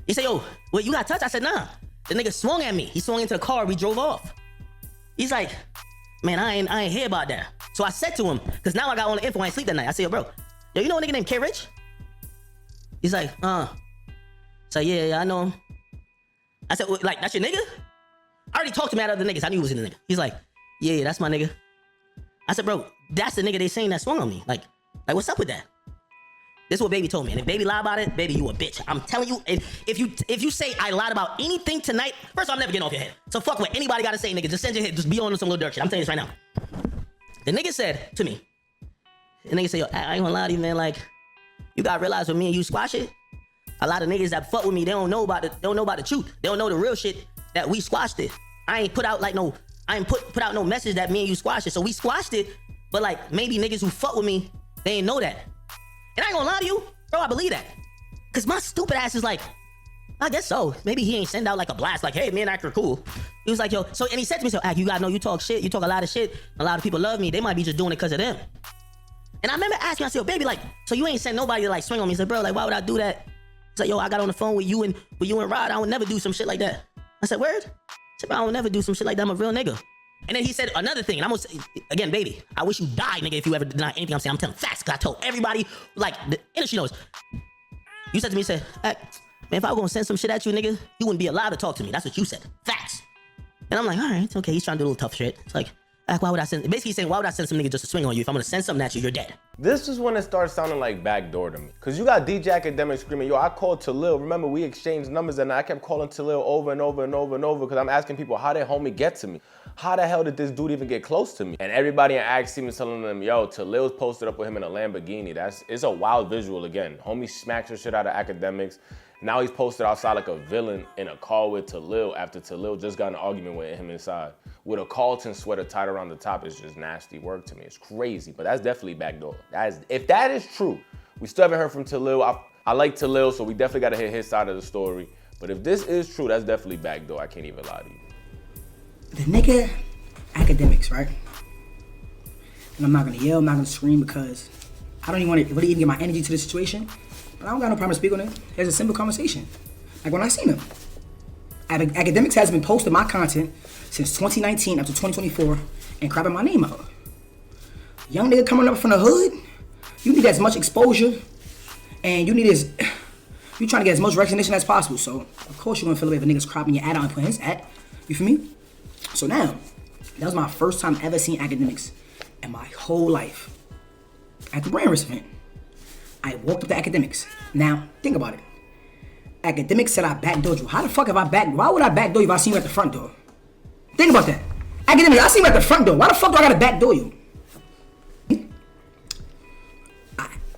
He said, yo, well, you got touched? I said, nah. The nigga swung at me. He swung into the car. We drove off. He's like, man, I ain't hear about that. So I said to him, because now I got all the info. I ain't sleep that night. I said, yo, bro, you know a nigga named K Rich? He's like, So yeah, I know him. I said, well, like, that's your nigga? I already talked to mad other niggas. I knew he was in the nigga. He's like, yeah, that's my nigga. I said, bro, that's the nigga they saying that swung on me. Like, what's up with that? This is what Baby told me. And if Baby lied about it, baby, you a bitch. I'm telling you, if you say I lied about anything tonight, first of all, I'm never getting off your head. So fuck what anybody gotta say, nigga. Just send your head. Just be on some little dirt shit. I'm telling you this right now. The nigga said to me, the nigga said, yo, I ain't gonna lie to you, man. Like, you gotta realize when me and you squash it, a lot of niggas that fuck with me, they don't know about the truth. They don't know the real shit that we squashed it. I ain't put out like no, I ain't put out no message that me and you squashed it. So we squashed it, but like maybe niggas who fuck with me, they ain't know that. And I ain't gonna lie to you, bro, I believe that. Cause my stupid ass is like, I guess so. Maybe he ain't send out like a blast like, hey, me and Act are cool. He was like, yo, so, and he said to me, so Act, you gotta know you talk shit, you talk a lot of shit, a lot of people love me, they might be just doing it cause of them. And I remember asking, I said, yo, baby, like, so you ain't send nobody to like swing on me. He said, bro, like, why would I do that? He's like, yo, I got on the phone with you and Rod, I would never do some shit like that. I said, word? I said, bro, I would never do some shit like that, I'm a real nigga. And then he said another thing, and I'm gonna say, again, baby, I wish you died, nigga, if you ever deny anything I'm saying. I'm telling facts, cause I told everybody, like, the industry knows. You said to me, you said, man, if I was gonna send some shit at you, nigga, you wouldn't be allowed to talk to me. That's what you said. Facts. And I'm like, all right, it's okay. He's trying to do a little tough shit. It's like, why would I send, basically saying, why would I send some nigga just to swing on you? If I'm gonna send something at you, you're dead. This is when it starts sounding like backdoor to me. Cause you got DJ Akademiks screaming, yo, I called Tylil. Remember, we exchanged numbers and I kept calling Tylil over and over and over and over because I'm asking people, how did homie get to me? How the hell did this dude even get close to me? And everybody in Act seems telling them, yo, Tylil's posted up with him in a Lamborghini. It's a wild visual again. Homie smacks the shit out of Akademiks. Now he's posted outside like a villain in a car with Tylil after Tylil just got in an argument with him inside. With a Carlton sweater tied around the top, it's just nasty work to me. It's crazy, but that's definitely backdoor. If that is true, we still haven't heard from Tylil. I like Tylil, so we definitely gotta hear his side of the story. But if this is true, that's definitely backdoor. I can't even lie to you. The nigga Akademiks, right? And I'm not gonna yell, I'm not gonna scream because I don't even want to really even get my energy to the situation. But I don't got no problem to speak on it. It's a simple conversation. Like when I seen him. Akademiks has been posting my content since 2019 up to 2024 and crapping my name out. Young nigga coming up from the hood, you need as much exposure and you trying to get as much recognition as possible. So of course you're gonna feel away if a nigga's cropping your ad out and putting his ad. You feel me? So now, that was my first time ever seeing Akademiks in my whole life. At the Brand Risk event, I walked up to Akademiks. Now, think about it. Akademiks said I backdoored you. How the fuck have why would I backdoor you if I seen you at the front door? Think about that. Akademiks, I seen you at the front door. Why the fuck do I gotta backdoor you?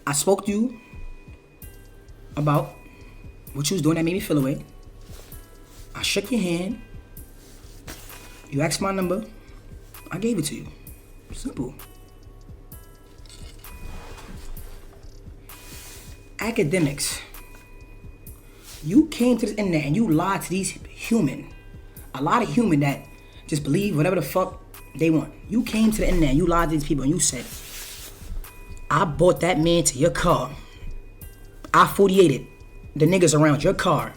I spoke to you about what you was doing that made me feel away. I shook your hand. You asked my number, I gave it to you. Simple. Akademiks, you came to this internet and you lied to these a lot of human that just believe whatever the fuck they want. You came to the internet and you lied to these people and you said, I bought that man to your car. I 48'd the niggas around your car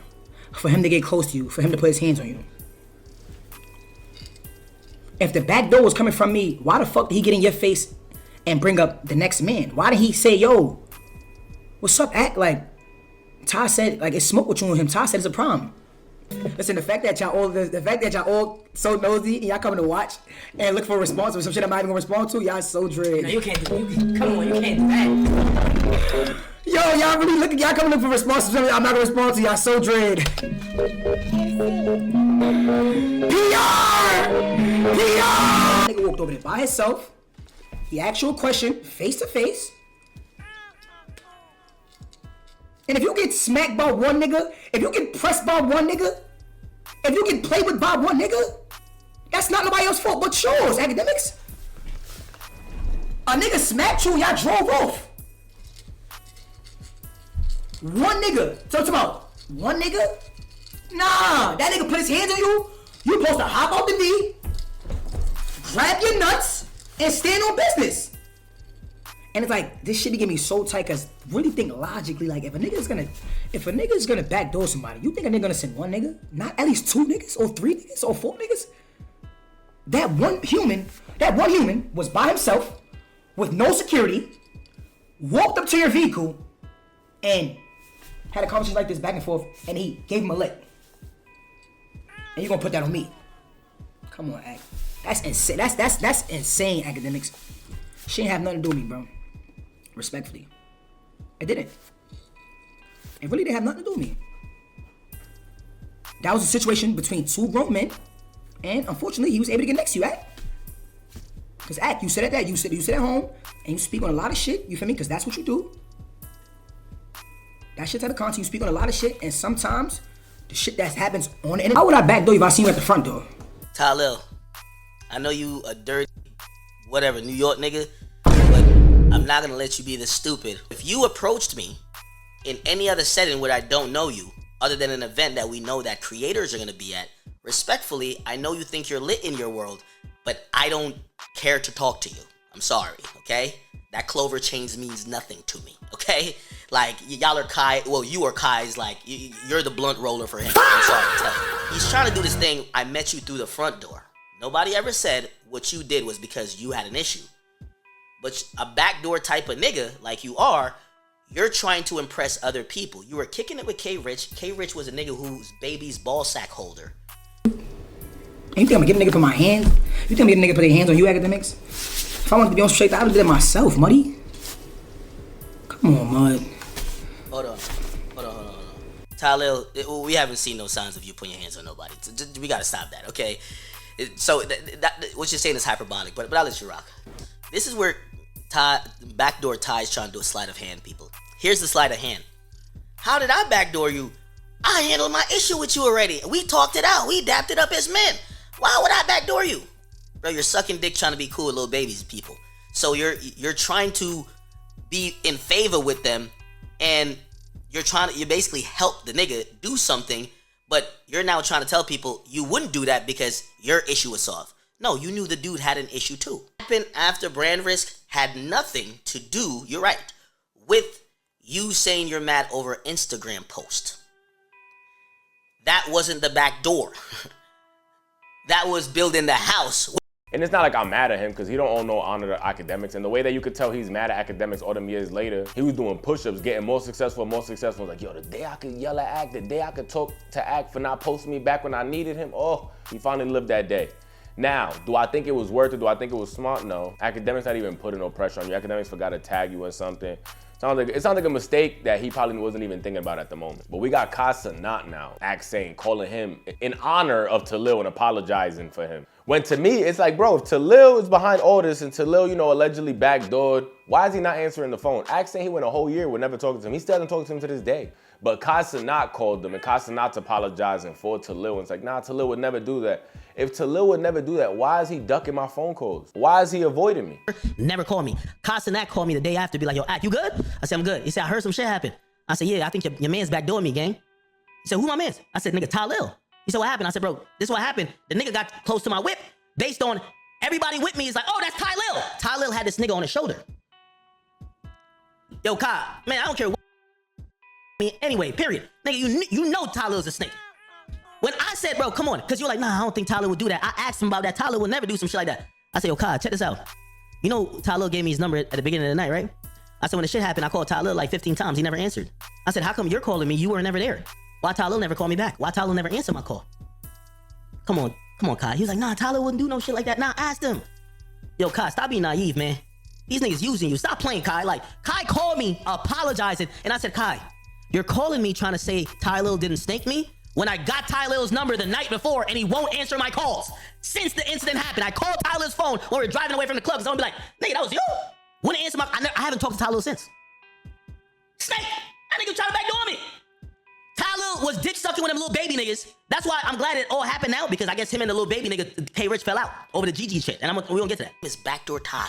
for him to get close to you, for him to put his hands on you. If the back door was coming from me, why the fuck did he get in your face and bring up the next man? Why did he say, yo, what's up, Act? Like, Ty said, like, it's smoke with you and him. Ty said it's a problem. Listen, the fact that y'all all so nosy and y'all coming to watch and look for a response or some shit I'm not even gonna respond to, y'all so dread. No, you can't do that. Yo, y'all really y'all coming look for responses I'm not gonna respond to, y'all so dread. Nigga walked over there by himself. He asked you a question face to face. And if you get smacked by one nigga, if you get pressed by one nigga, if you get played with by one nigga, that's not nobody else's fault but yours, Akademiks. A nigga smacked you and y'all drove off. One nigga. So it's about one nigga? Nah, that nigga put his hands on you. You supposed to hop off the V, grab your nuts, and stand on business. And it's like, this shit be getting me so tight, cause really think logically, like if a nigga's gonna backdoor somebody, you think a nigga gonna send one nigga? Not at least 2 niggas, or 3 niggas, or 4 niggas? That one human was by himself, with no security, walked up to your vehicle, and had a conversation like this back and forth, and he gave him a lick. And you gonna put that on me? Come on, Ak. That's insane. That's insane, Akademiks. She ain't have nothing to do with me, bro. Respectfully. It didn't. It really didn't have nothing to do with me. That was a situation between 2 grown men, and unfortunately, he was able to get next to you, Ak. Cause Ak, you sit at home, and you speak on a lot of shit, you feel me? Cause that's what you do. That shit's out of context, you speak on a lot of shit, and sometimes, the shit that happens on the internet. How would I backdoor you if I seen you at the front door? Tylil, I know you a dirty, whatever, New York nigga, but I'm not gonna let you be this stupid. If you approached me in any other setting where I don't know you, other than an event that we know that creators are gonna be at, respectfully, I know you think you're lit in your world, but I don't care to talk to you. I'm sorry, okay? That clover change means nothing to me, okay? Like, y'all are Kai, well, you are Kai's, like, you're the blunt roller for him. I'm sorry to tell you. He's trying to do this thing, I met you through the front door. Nobody ever said what you did was because you had an issue. But a backdoor type of nigga, like you are, you're trying to impress other people. You were kicking it with K-Rich. K-Rich was a nigga whose baby's ball sack holder. You think I'm gonna get a nigga put my hand? You think I'm gonna get a nigga put their hands on you, Akademiks? If I wanted to be on straight, I would have did it myself, Muddy. Come on, Mud. Hold on. Tylil, we haven't seen no signs of you putting your hands on nobody. We gotta stop that, okay? So what you're saying is hyperbolic, but I'll let you rock. This is where backdoor Ty's trying to do a sleight of hand, people. Here's the sleight of hand. How did I backdoor you? I handled my issue with you already. We talked it out. We dapped it up as men. Why would I backdoor you? Bro, you're sucking dick trying to be cool with Lil Baby's people. So you're trying to be in favor with them, and you basically help the nigga do something, but you're now trying to tell people you wouldn't do that because your issue was solved. No, you knew the dude had an issue too. Happened after brand risk had nothing to do, you're right, with you saying you're mad over Instagram post. That wasn't the back door. That was building the house. And it's not like I'm mad at him because he don't owe no honor to Akademiks. And the way that you could tell he's mad at Akademiks all them years later, he was doing push-ups, getting more successful. Like, yo, the day I could yell at Ak, the day I could talk to Ak for not posting me back when I needed him, oh, he finally lived that day. Now, do I think it was worth it? Do I think it was smart? No. Akademiks not even putting no pressure on you. Akademiks forgot to tag you or something. It sounds like a mistake that he probably wasn't even thinking about at the moment. But we got Casa not now, Ak saying, calling him in honor of Tylil and apologizing for him. When to me, it's like, bro, if Tylil is behind all this and Tylil, allegedly backdoored, why is he not answering the phone? Ak saying he went a whole year with never talking to him. He still hasn't talked to him to this day. But Casa not called him, and Casa not's apologizing for Tylil. And it's like, nah, Tylil would never do that. If Tylil would never do that, why is he ducking my phone calls? Why is he avoiding me? Never call me. Casa not called me the day after, be like, yo, Ak, you good? I said, I'm good. He said, I heard some shit happen. I said, yeah, I think your man's backdooring me, gang. He said, who my man's? I said, nigga, Tylil. He said, what happened? I said, bro, this is what happened. The nigga got close to my whip based on everybody with me is like, oh, that's Tylil. Tylil had this nigga on his shoulder. Yo, Kai, man, I don't care what. Anyway, period. Nigga, you know Tylil's a snake. When I said, bro, come on, because you're like, nah, I don't think Tylil would do that. I asked him about that. Tylil would never do some shit like that. I said, yo, Kai, check this out. You know Tylil gave me his number at the beginning of the night, right? I said, when the shit happened, I called Tylil like 15 times. He never answered. I said, how come you're calling me? You were never there. Why Tylil never called me back? Why Tylil never answered my call? Come on, Kai. He was like, nah, Tylil wouldn't do no shit like that. Nah, I asked him. Yo, Kai, stop being naive, man. These niggas using you. Stop playing, Kai. Like, Kai called me apologizing, and I said, Kai, you're calling me trying to say Tylil didn't snake me? when I got Tylil's number the night before and he won't answer my calls. Since the incident happened, I called Tylil's phone when we were driving away from the club because I would be like, nigga, that was you? Wouldn't answer my, I haven't talked to Tylil since. Snake, that nigga trying to backdoor me. Tylil was dick sucking with them Lil Baby niggas. That's why I'm glad it all happened now, because I guess him and the Lil Baby nigga, K Rich, fell out over the GG shit. And we gonna get to that. Miss Backdoor Ty.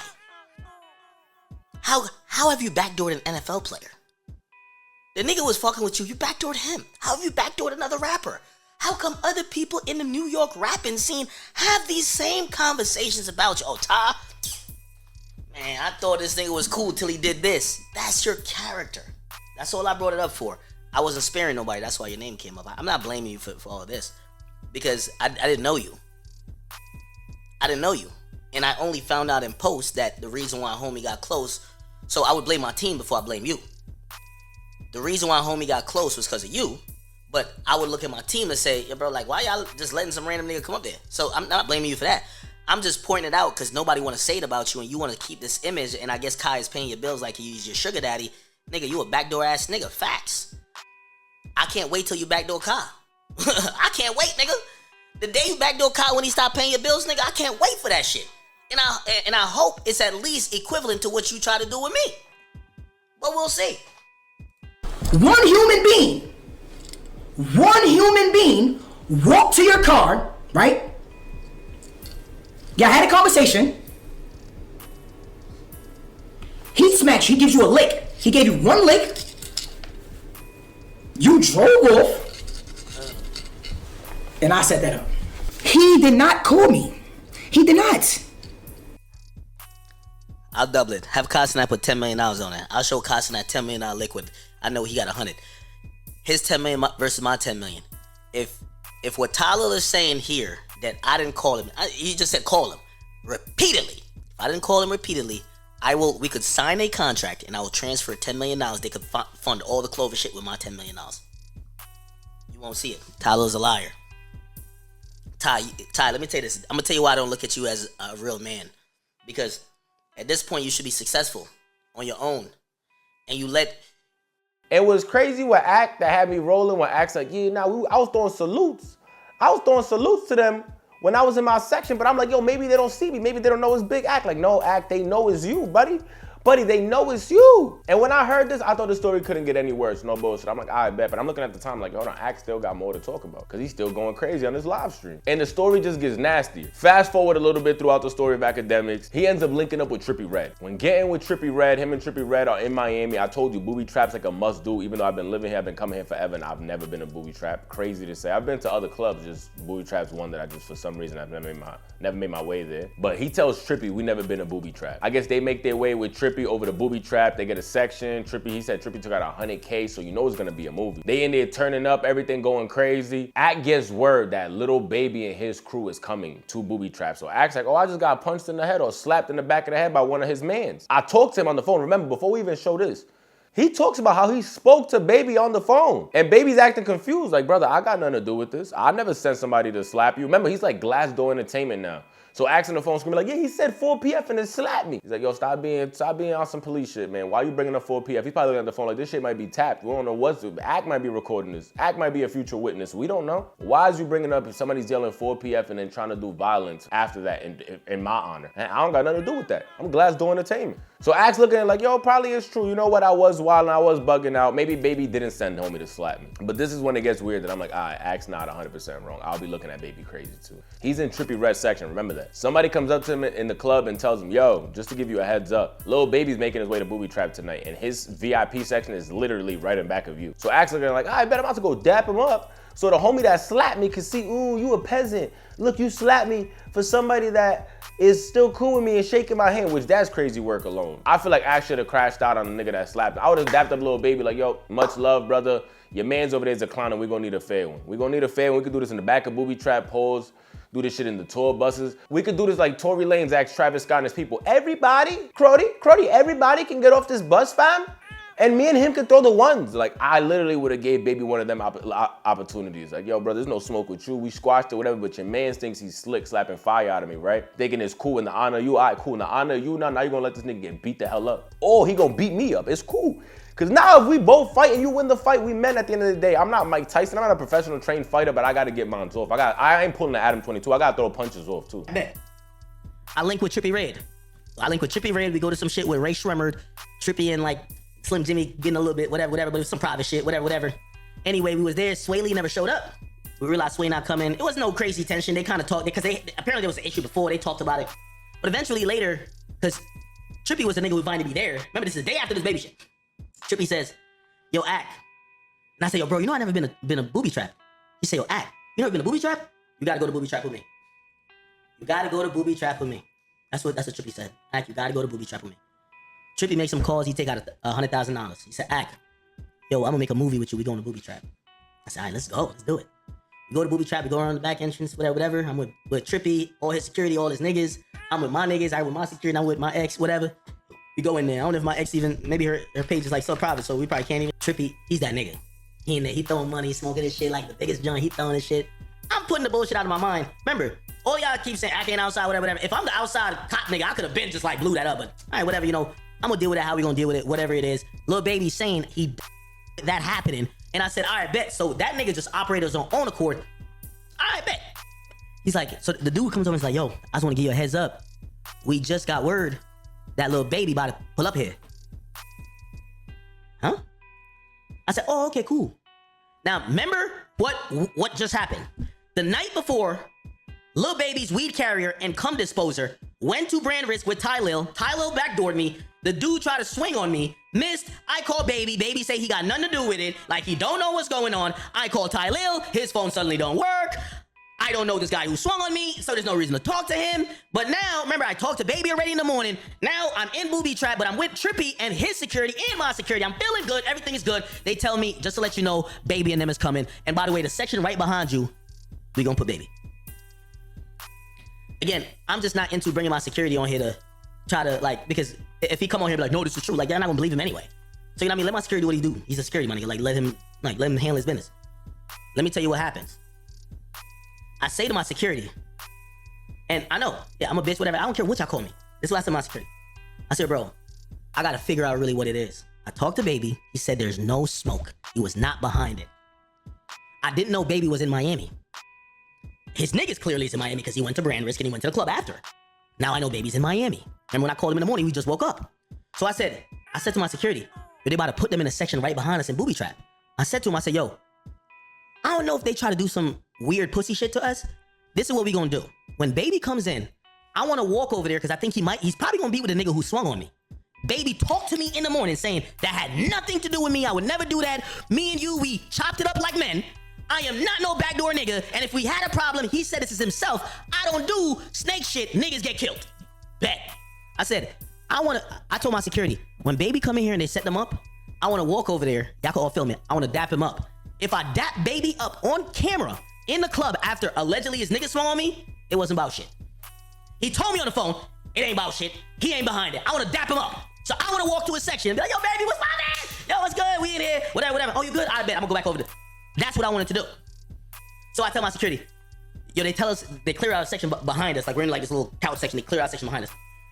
How have you backdoored an NFL player? The nigga was fucking with you, you backdoored him. How have you backdoored another rapper? How come other people in the New York rapping scene have these same conversations about you? Oh, Ty, man, I thought this nigga was cool till he did this. That's your character. That's all I brought it up for. I wasn't sparing nobody, that's why your name came up. I'm not blaming you for all of this, because I didn't know you. I didn't know you. And I only found out in post that the reason why homie got close, so I would blame my team before I blame you. The reason why homie got close was because of you, but I would look at my team and say, yeah, bro, like, why y'all just letting some random nigga come up there? So I'm not blaming you for that. I'm just pointing it out because nobody want to say it about you and you want to keep this image, and I guess Kai is paying your bills like he's your sugar daddy. Nigga, you a backdoor ass nigga. Facts. I can't wait till you backdoor Kai. I can't wait, nigga. The day you backdoor Kai when he stop paying your bills, nigga, I can't wait for that shit. And I hope it's at least equivalent to what you try to do with me. But we'll see. One human being walked to your car, right? Y'all had a conversation. He smacks you, he gives you a lick. He gave you one lick. You drove off. And I set that up. He did not call me. He did not. I'll double it. Have Costin put $10 million on it. I'll show Costin that $10 million liquid. I know he got 100. His 10 million versus my 10 million. If what Tylil is saying here, that I didn't call him, he just said call him repeatedly. If I didn't call him repeatedly, we could sign a contract and I will transfer $10 million. They could fund all the Clover shit with my $10 million. You won't see it. Tylil's a liar. Ty, let me tell you this. I'm gonna tell you why I don't look at you as a real man. Because at this point, you should be successful on your own. And you let... It was crazy what Act that had me rolling when Act's like, yeah, I was throwing salutes. I was throwing salutes to them when I was in my section, but I'm like, yo, maybe they don't see me. Maybe they don't know it's Big Act. Like, no, Act, they know it's you, buddy. Buddy, they know it's you. And when I heard this, I thought the story couldn't get any worse. No bullshit. I'm like, I bet. But I'm looking at the time like, hold on, Act still got more to talk about because he's still going crazy on his live stream. And the story just gets nastier. Fast forward a little bit throughout the story of Akademiks. He ends up linking up with Trippie Redd. When getting with Trippie Redd, him and Trippie Redd are in Miami. I told you, booby trap's like a must do. Even though I've been living here, I've been coming here forever, and I've never been a booby trap. Crazy to say. I've been to other clubs, just booby trap's one that I just, for some reason, I've never made my way there. But he tells Trippie, we never been a booby trap. I guess they make their way with Trippie over the booby trap. They get a section. He said Trippie took out 100K, so you know it's gonna be a movie. They in there turning up, everything going crazy. Act gets word that Lil Baby and his crew is coming to booby trap. So Act's like, oh, I just got punched in the head or slapped in the back of the head by one of his mans. I talked to him on the phone. Remember, before we even show this, he talks about how he spoke to Baby on the phone. And Baby's acting confused. Like, brother, I got nothing to do with this. I never sent somebody to slap you. Remember, he's like Glass Door Entertainment now. So Axe on the phone screaming like, yeah, he said 4 PF and then slapped me. He's like, yo, stop being on some police shit, man. Why you bringing up 4 PF? He's probably looking at the phone like, this shit might be tapped. We don't know what's it. Act might be recording this. Act might be a future witness. We don't know. Why is you bringing up if somebody's yelling 4 PF and then trying to do violence after that in my honor? And I don't got nothing to do with that. I'm Glass Door Entertainment. So Axe looking at it like, yo, probably it's true. You know what? I was wild and I was bugging out. Maybe Baby didn't send homie to slap me. But this is when it gets weird that I'm like, all right, Axe not 100% wrong. I'll be looking at Baby crazy too. He's in Trippie Redd's section. Remember that. Somebody comes up to him in the club and tells him, yo, just to give you a heads up, Lil Baby's making his way to booby trap tonight and his VIP section is literally right in back of you. So Axe looking like, I bet I'm about to go dap him up so the homie that slapped me can see, ooh, you a peasant. Look, you slapped me for somebody that is still cool with me and shaking my hand, which that's crazy work alone. I feel like Axe should have crashed out on the nigga that slapped me. I would have dapped up Lil Baby like, yo, much love, brother. Your man's over there is a clown and we're gonna need a fair one. We're gonna need a fair one. We could do this in the back of booby trap poles, do this shit in the tour buses. We could do this like Tory Lanez asked Travis Scott and his people. Everybody, Crody, everybody can get off this bus, fam? And me and him could throw the ones. Like, I literally would have gave Baby one of them opportunities. Like, yo, bro, there's no smoke with you. We squashed it, whatever, but your man thinks he's slick, slapping fire out of me, right? Thinking it's cool in the honor of you. All right, cool in the honor of you. Now you're gonna let this nigga get beat the hell up. Or he gonna beat me up. It's cool. Because now if we both fight and you win the fight, we men at the end of the day. I'm not Mike Tyson. I'm not a professional trained fighter, but I got to get mine off. I ain't pulling the Adam 22. I got to throw punches off too. I bet. I link with Trippie Redd. We go to some shit with Ray Shremmerd, Trippie and like Slim Jimmy getting a little bit, whatever, but it was some private shit, whatever. Anyway, we was there. Sway Lee never showed up. We realized Sway not coming. It was no crazy tension. They kind of talked because apparently there was an issue before. They talked about it, but eventually later, because Trippie was the nigga who wanted to be there. Remember, this is the day after this baby shit. Trippie says, "Yo, Ack," and I say, "Yo, bro, you know I never been a booby trap." He say, "Yo, Ack, you never been a booby trap? You gotta go to booby trap with me. You gotta go to booby trap with me." That's what Trippie said. Ack, you gotta go to booby trap with me. Trippie makes some calls. He take out $100,000. He said, "Ack, yo, I'm gonna make a movie with you. We going to booby trap." I said, "All right, let's go. Let's do it." We go to booby trap. We go around the back entrance, whatever. I'm with Trippie, all his security, all his niggas. I'm with my niggas. I'm with my security. I'm with my ex, whatever. We go in there. I don't know if my ex even, maybe her page is like so private, so we probably can't even. Trippie, he's that nigga. He in there. He throwing money, smoking his shit like the biggest joint. He throwing his shit. I'm putting the bullshit out of my mind. Remember, all y'all keep saying, "I ain't outside, whatever. If I'm the outside cop nigga, I could have been just like blew that up. But all right, whatever, I'm gonna deal with it how we gonna deal with it, whatever it is." Lil Baby saying that happening. And I said, "All right, bet." So that nigga just operated on own accord. All right, bet. He's like, so the dude comes over and is like, "Yo, I just want to give you a heads up. We just got word that Lil Baby about to pull up here." Huh? I said, "Oh, okay, cool." Now, remember what just happened? The night before, Lil Baby's weed carrier and cum disposer went to brand risk with Tylil. Tylil backdoored me. The dude tried to swing on me. Missed. I called Baby. Baby say he got nothing to do with it. Like he don't know what's going on. I called Tylil. His phone suddenly don't work. I don't know this guy who swung on me, so there's no reason to talk to him. But now, remember, I talked to Baby already in the morning. Now I'm in booby trap, but I'm with Trippie and his security and my security. I'm feeling good. Everything is good. They tell me, just to let you know, Baby and them is coming. And by the way, the section right behind you, we gonna put Baby. Again, I'm just not into bringing my security on here to try to, like, because if he come on here and be like, "No, this is true," like, they're not gonna believe him anyway. So, you know what I mean? Let my security do what he do. He's a security money. Like, let him handle his business. Let me tell you what happens. I say to my security, and I know, yeah, I'm a bitch, whatever. I don't care what y'all call me. This is what I said to my security. I said, "Bro, I gotta figure out really what it is." I talked to Baby. He said there's no smoke. He was not behind it. I didn't know Baby was in Miami. His niggas clearly is in Miami because he went to brand risk and he went to the club after. Now I know Baby's in Miami. And when I called him in the morning, we just woke up. So I said to my security, they about to put them in a section right behind us in booby trap. I said to him, I said, "Yo, I don't know if they try to do some weird pussy shit to us. This is what we gonna do. When Baby comes in, I wanna walk over there because I think he's probably gonna be with the nigga who swung on me. Baby talked to me in the morning saying that had nothing to do with me. I would never do that. Me and you, we chopped it up like men. I am not no backdoor nigga. And if we had a problem, he said this is himself. I don't do snake shit. Niggas get killed." Bet. I said, I told my security, when Baby come in here and they set them up, I want to walk over there. Y'all can all film it. I want to dap him up. If I dap Baby up on camera in the club after allegedly his nigga swung on me, it wasn't about shit. He told me on the phone, it ain't about shit. He ain't behind it. I want to dap him up. So I want to walk to his section and be like, "Yo, Baby, what's poppin'? Yo, what's good? We in here. Whatever. Oh, you good? I bet. I'm going to go back over there." That's what I wanted to do. So I tell my security, yo, they tell us, they clear out a section behind us. Like we're in like this little couch section. They clear out a section behind us.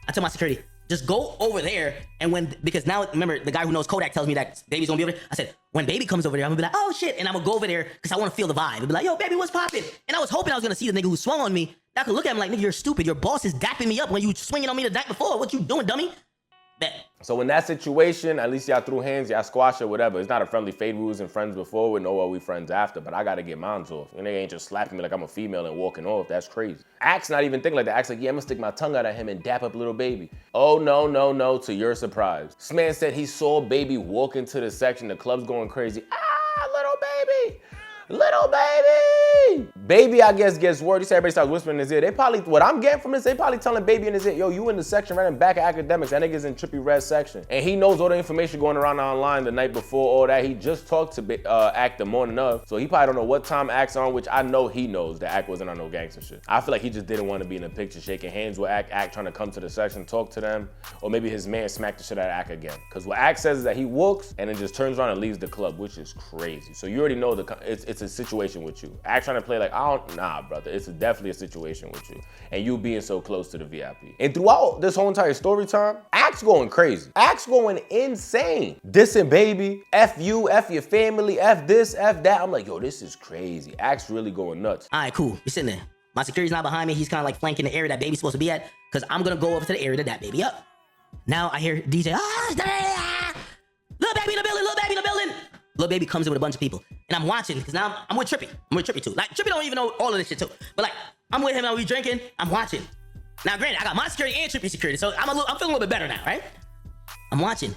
I tell my security, just go over there. And because now, remember, the guy who knows Kodak tells me that Baby's gonna be over there. I said, when Baby comes over there, I'm gonna be like, "Oh shit." And I'm gonna go over there because I wanna feel the vibe. And be like, "Yo, Baby, what's poppin'?" And I was hoping I was gonna see the nigga who swung on me. I could look at him like, "Nigga, you're stupid. Your boss is dapping me up when you swinging on me the night before. What you doing, dummy?" Bet. So in that situation, at least y'all threw hands, y'all squash or whatever. It's not a friendly fade. We wasn't friends before. We know what we friends after, but I gotta get mine off. And they ain't just slapping me like I'm a female and walking off. That's crazy. Axe not even thinking like that. Axe like, "Yeah, I'm gonna stick my tongue out at him and dap up Lil Baby." Oh, no, to your surprise. This man said he saw Baby walk into the section. The club's going crazy. "Ah, Lil Baby! Lil Baby!" Baby, I guess, gets word. He said everybody starts whispering in his ear. They probably, what I'm getting from this, they probably telling Baby in his ear, "Yo, you in the section right in back of Akademiks. That nigga's in Trippie Redd's section." And he knows all the information going around online the night before, all that. He just talked to Ack the morning of. So he probably don't know what time Ack's on, which I know he knows that Ack wasn't on no gangster shit. I feel like he just didn't want to be in the picture shaking hands with Ack trying to come to the section, talk to them. Or maybe his man smacked the shit out of Ack again. Because what Ack says is that he walks and then just turns around and leaves the club, which is crazy. So you already know it's a situation with you. Ack trying to play like, nah, brother. It's definitely a situation with you. And you being so close to the VIP. And throughout this whole entire story time, Axe going crazy. Axe going insane. Dissing Baby, F you, F your family, F this, F that. I'm like, yo, this is crazy. Axe really going nuts. All right, cool. You're sitting there. My security's not behind me. He's kind of like flanking the area that Baby's supposed to be at, because I'm going to go over to the area that Baby up. Now I hear DJ, Lil Baby in the building, Lil Baby in the building. Lil Baby comes in with a bunch of people. And I'm watching, because now I'm with Trippy. I'm with Trippy too. Like, Trippy don't even know all of this shit too. But like, I'm with him, and we drinking, I'm watching. Now granted, I got my security and Trippy security, so I'm feeling a little bit better now, right? I'm watching.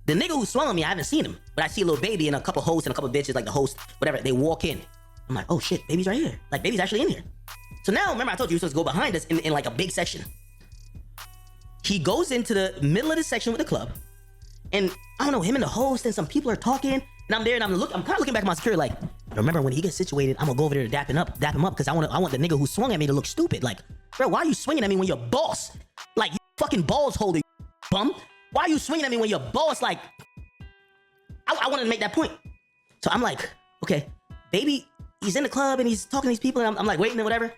The nigga who swung on me, I haven't seen him. But I see Lil Baby and a couple hosts and a couple bitches, like the host, whatever, they walk in. I'm like, oh shit, Baby's right here. Like, Baby's actually in here. So now, remember I told you he was supposed to go behind us in like a big section. He goes into the middle of the section with the club. And I don't know, him and the host and some people are talking. And I'm there and I'm kind of looking back at my security like, remember when he gets situated, I'm gonna go over there to dap him up, because I want the nigga who swung at me to look stupid. Like, bro, why are you swinging at me when you're boss? Like, you fucking balls holder, you bum. Why are you swinging at me when you're boss? Like, I wanted to make that point. So I'm like, okay, Baby, he's in the club and he's talking to these people and I'm like waiting and whatever.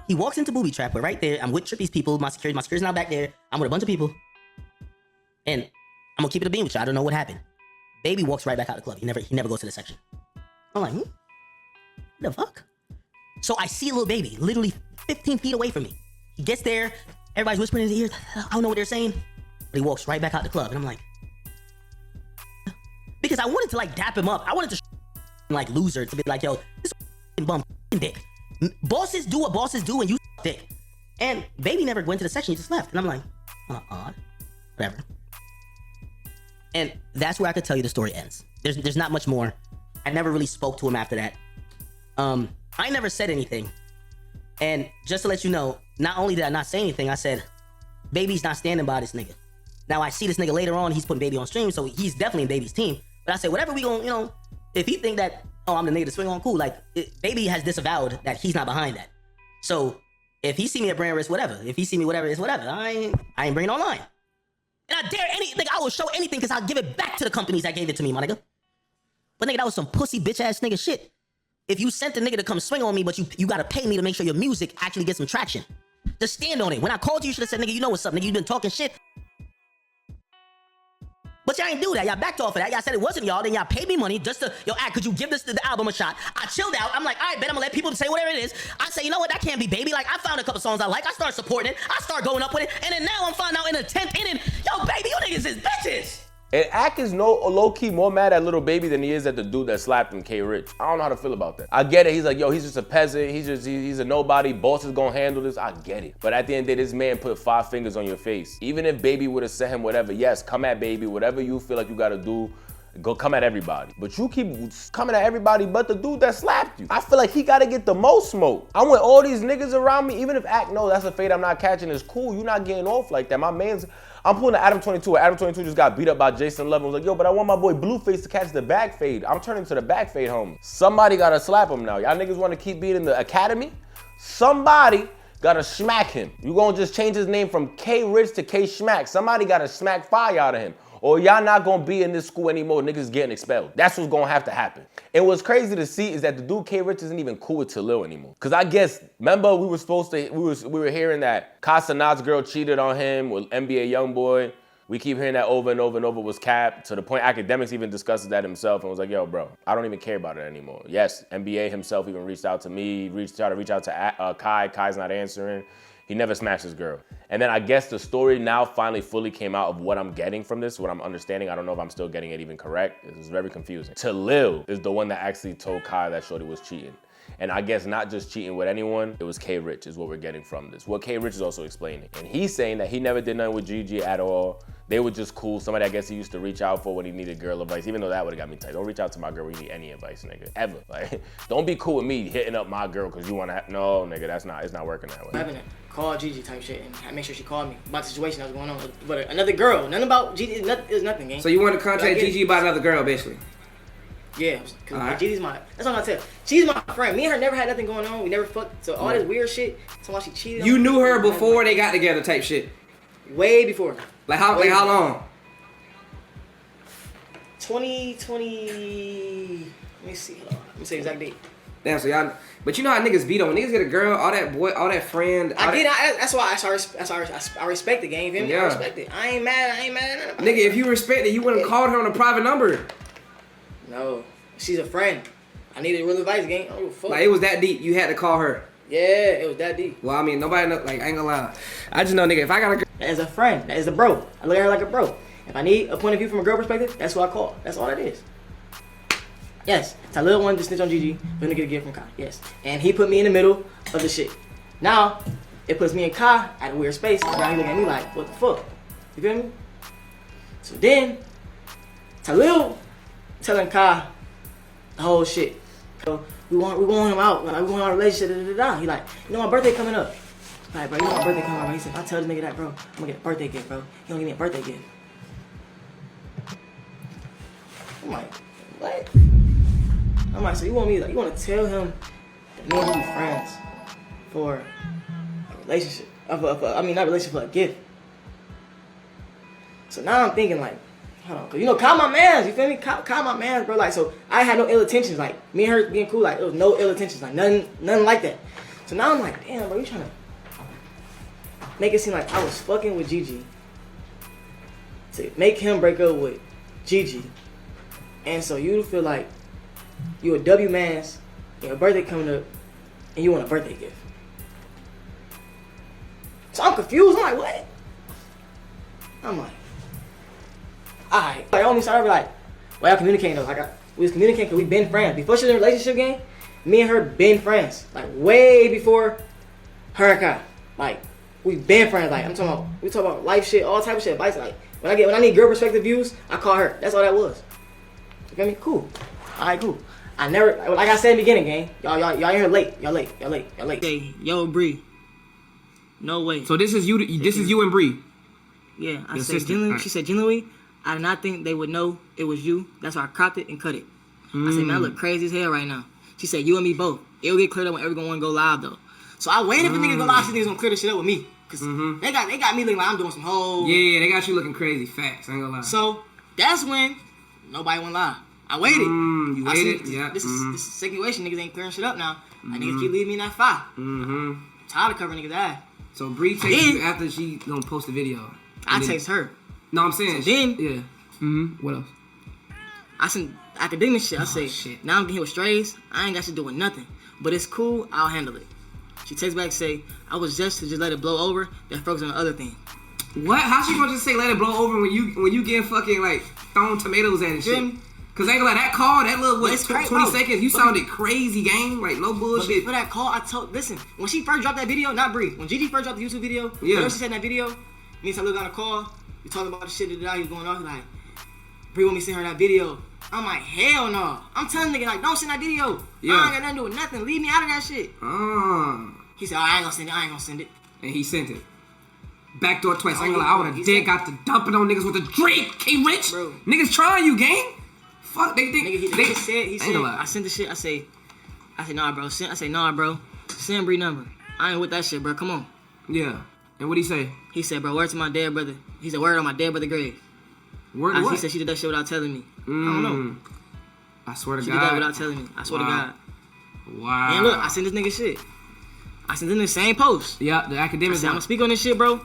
He walks into Booby Trap, but right there, I'm with Trippy's people, my security's now back there. I'm with a bunch of people. And I'm gonna keep it a bean with you. I don't know what happened. Baby walks right back out of the club. He never goes to the section. I'm like, what the fuck? So I see Lil Baby, literally 15 feet away from me. He gets there, everybody's whispering in his ears. I don't know what they're saying. But he walks right back out the club. And I'm like, because I wanted to like dap him up. I wanted to like loser to be like, yo, this bum dick. Bosses do what bosses do and you dick. And Baby never went to the section, he just left. And I'm like, odd. Whatever. And that's where I could tell you the story ends. There's not much more. I never really spoke to him after that. I never said anything. And just to let you know, not only did I not say anything, I said, Baby's not standing by this nigga. Now I see this nigga later on, he's putting Baby on stream, so he's definitely in Baby's team. But I said, whatever we gon', if he think that, oh, I'm the nigga to swing on, cool. Like, Baby has disavowed that he's not behind that. So if he see me at brand risk, whatever. If he see me whatever, it's whatever. I ain't bringing it online. And I dare anything, I will show anything because I'll give it back to the companies that gave it to me, my nigga. But nigga, that was some pussy bitch ass nigga shit. If you sent the nigga to come swing on me, but you gotta pay me to make sure your music actually gets some traction. Just stand on it. When I called you, you should have said, nigga, you know what's up, nigga, you been talking shit. But y'all ain't do that. Y'all backed off of that. Y'all said it wasn't y'all. Then y'all paid me money just to, could you give the album a shot? I chilled out. I'm like, all right, bet I'm gonna let people say whatever it is. I say, you know what? That can't be Baby. Like, I found a couple songs I like. I start supporting it. I start going up with it. And then now I'm finding out in the 10th inning, yo, Baby, you niggas is bitches. And Ak is low-key more mad at Lil Baby than he is at the dude that slapped him, K Rich. I don't know how to feel about that. I get it. He's like, yo, he's just a peasant. He's a nobody. Boss is gonna handle this. I get it. But at the end of the day, this man put 5 fingers on your face. Even if Baby would have sent him whatever, yes, come at Baby. Whatever you feel like you gotta do, go come at everybody. But you keep coming at everybody but the dude that slapped you. I feel like he gotta get the most smoke. I want all these niggas around me, even if Ak knows that's a fade I'm not catching, it's cool. You not getting off like that. My man's, I'm pulling the Adam 22. Adam 22 just got beat up by Jason Love. I was like, yo, but I want my boy Blueface to catch the back fade. I'm turning to the back fade, homie. Somebody gotta slap him now. Y'all niggas wanna keep being in the academy? Somebody gotta smack him. You gonna just change his name from K Rich to K Schmack. Somebody gotta smack fire out of him. Or y'all not gonna be in this school anymore, niggas getting expelled. That's what's gonna have to happen. And what's crazy to see is that the dude K Rich isn't even cool with Tylil anymore. Cause I guess, remember we were hearing that Casanat's girl cheated on him with NBA Youngboy. We keep hearing that over and over and over was capped, to the point Akademiks even discusses that himself and was like, yo, bro, I don't even care about it anymore. Yes, NBA himself even reached out to me, tried to reach out to Kai. Kai's not answering. He never smashed his girl. And then I guess the story now finally fully came out of what I'm getting from this, what I'm understanding. I don't know if I'm still getting it even correct. It was very confusing. Tylil is the one that actually told Kai that shorty was cheating. And I guess not just cheating with anyone, it was K Rich is what we're getting from this. What K Rich is also explaining. And he's saying that he never did nothing with Gigi at all. They were just cool. Somebody I guess he used to reach out for when he needed girl advice, even though that would've got me tight. Don't reach out to my girl when you need any advice, nigga, ever. Like, don't be cool with me hitting up my girl because you wanna, no, nigga, it's not working that way. Having to call Gigi type shit and I make sure she called me about the situation that was going on. But another girl, nothing about Gigi, it's nothing, gang. So you want to contact Gigi about another girl, basically? Yeah, because Gigi's that's all I tell. She's my friend. Me and her never had nothing going on. We never fucked. So all this weird shit, so why she cheated on me. You knew her before they got together type shit? Way before. Like how long? 2020, let me see, hold on. Let me say exact date. Damn, so y'all. But you know how niggas be though. When niggas get a girl, all that boy, all that friend. That's why I respect the game. Yeah. I respect it. I ain't mad at Nigga, if you respect it, you wouldn't called her on a private number. No, she's a friend. I needed real advice, gang. I don't give a fuck. Like it was that deep. You had to call her. Yeah, it was that deep. Well, I mean, nobody know, like I ain't gonna lie. I just know, nigga, if I got a girl. As a friend, as a bro, I look at her like a bro. If I need a point of view from a girl perspective, that's who I call. That's all that is. Yes, Tylil wanted to snitch on Gigi, but to get a gift from Kai. Yes, and he put me in the middle of the shit. Now, it puts me and Kai at a weird space. Now he looking at me like, what the fuck? You feel me? So then, Tylil telling Kai the whole shit. So we want him out. Like, we want our relationship. He like, you know my birthday coming up. Like, bro, you know my birthday coming up. He said, if I tell this nigga that, bro, I'm gonna get a birthday gift, bro. He don't give me a birthday gift. I'm like, what? I'm like, so you want to tell him that me and him be friends for a relationship? Not relationship, for a gift. So now I'm thinking like, hold on, cause you know, Kyle my mans, you feel me? Kyle my mans, bro. Like, so I had no ill intentions. Like, me and her being cool, like, it was no ill intentions, like nothing like that. So now I'm like, damn, bro, you trying to make it seem like I was fucking with Gigi to make him break up with Gigi, and so you feel like you a W man's, your birthday coming up, and you want a birthday gift. So I'm confused. I'm like, what? I'm like, alright. I only started like, well, y'all communicating though. We was communicating because we been friends. Before she was in a relationship game, me and her been friends. Like way before her and Kai. Like, we been friends. Like, we talk about life shit, all type of shit, advice. Like, when I need girl perspective views, I call her. That's all that was. You feel me? Cool. Alright, cool. I never, like I said in the beginning, gang. Y'all in here late. Y'all late. Hey, yo, Bree. No way. So this is you. This is you and Bree. Yeah, I said genuinely. She said genuinely. I did not think they would know it was you. That's why I cropped it and cut it. I said, man, I look crazy as hell right now. She said, you and me both. It'll get cleared up when everyone want to go live though. So I waited for niggas to go live. These niggas gonna clear this shit up with me. Cause they got me looking like I'm doing some whole. Yeah, they got you looking crazy. Facts. I ain't gonna lie. So that's when nobody went live. I waited. You waited? Yeah. This is situation. Niggas ain't clearing shit up now. Like, niggas keep leaving me in that fire. Tired of covering niggas' ass. So Bree takes you after she gonna post the video. I text her. No, I'm saying. So then. Yeah. What else? I sent Akademiks shit. I say, shit. Now I'm getting here with strays. I ain't got shit doing nothing. But it's cool. I'll handle it. She texts back, say, I was just to let it blow over. That focus on the other thing. What? How she gonna just say let it blow over when you get fucking like throwing tomatoes at and shit? Cause ain't like that call, that little 20 seconds, you sounded crazy, gang. Like no bullshit. For that call, listen, when she first dropped that video, not Bree, when Gigi first dropped the YouTube video, whatever she said in that video, me and Tylil got on a call, we talking about the shit that he was going off, like, Bree want me to send her that video. I'm like, hell no. I'm telling nigga, like, don't send that video. I ain't got nothing to do with nothing. Leave me out of that shit. He said, I ain't gonna send it. And he sent it. Backdoor twice. I ain't gonna lie, I would've dead got to dumping on niggas with a Drake, K-Rich. Bro. Niggas trying you, gang. Fuck, they think. He said, I sent the shit. I say, nah, bro. Send Bree number. I ain't with that shit, bro. Come on. Yeah. And what'd he say? He said, bro, word to my dead brother. He said, word on my dead brother grave. Word what? He said she did that shit without telling me. I don't know. I swear to God. She did that without telling me. I swear to God. Wow. And look, I sent this nigga shit. I sent him the same post. Yeah, the Akademiks. I said, I'm gonna speak on this shit, bro.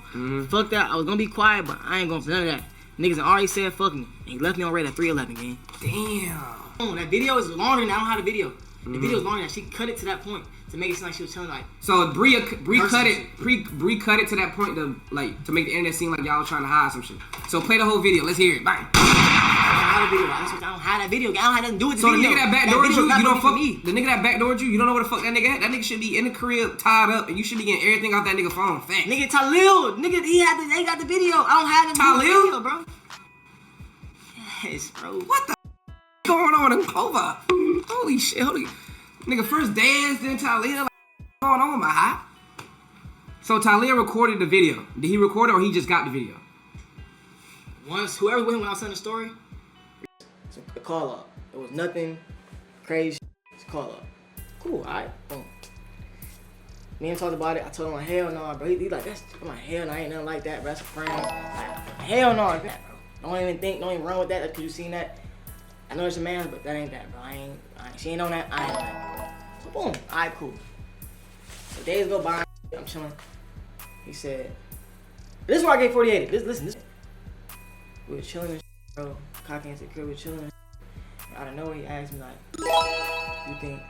Fuck that. I was gonna be quiet, but I ain't going for none of that. Niggas already said fuck me. And he left me on red at 3:11, gang. Damn. That video is longer than I don't have the video. The video is longer than she cut it to that point to make it seem like she was telling like. So Bree cut it to that point to make the internet seem like y'all was trying to hide some shit. So play the whole video. Let's hear it. Bang. I don't have that video. I don't have nothing to do with the video. So the nigga that backdoored you don't fuck me. The nigga that backdoored you don't know where the fuck that nigga at. That nigga should be in the crib tied up, and you should be getting everything off that nigga phone. Fact. Nigga Tylil, nigga they got the video. I don't have the video, bro. Yes, bro. What the going on in Clover? Holy shit, nigga, first dance, then Tylil. Like, what's going on, my hot? So Tylil recorded the video. Did he record it or he just got the video? Once, whoever with him when I was telling the story, it's a call up. It was nothing crazy. It's a call up. Cool, alright, boom. Me and talked about it. I told him, like, hell no, bro. He like, I'm like, hell no, I ain't nothing like that, bro. That's a friend. Like, hell no, like that, bro. Don't even run with that, cause you seen that. I know it's a man, but that ain't that, bro. She ain't on that, I ain't on that. So boom, alright, cool. So days go by, I'm chilling. He said, this is where I get 48. Listen. We were chilling and shit, bro. Cocky and secure, we were chilling and shit. Out of nowhere, he asked me like, you think,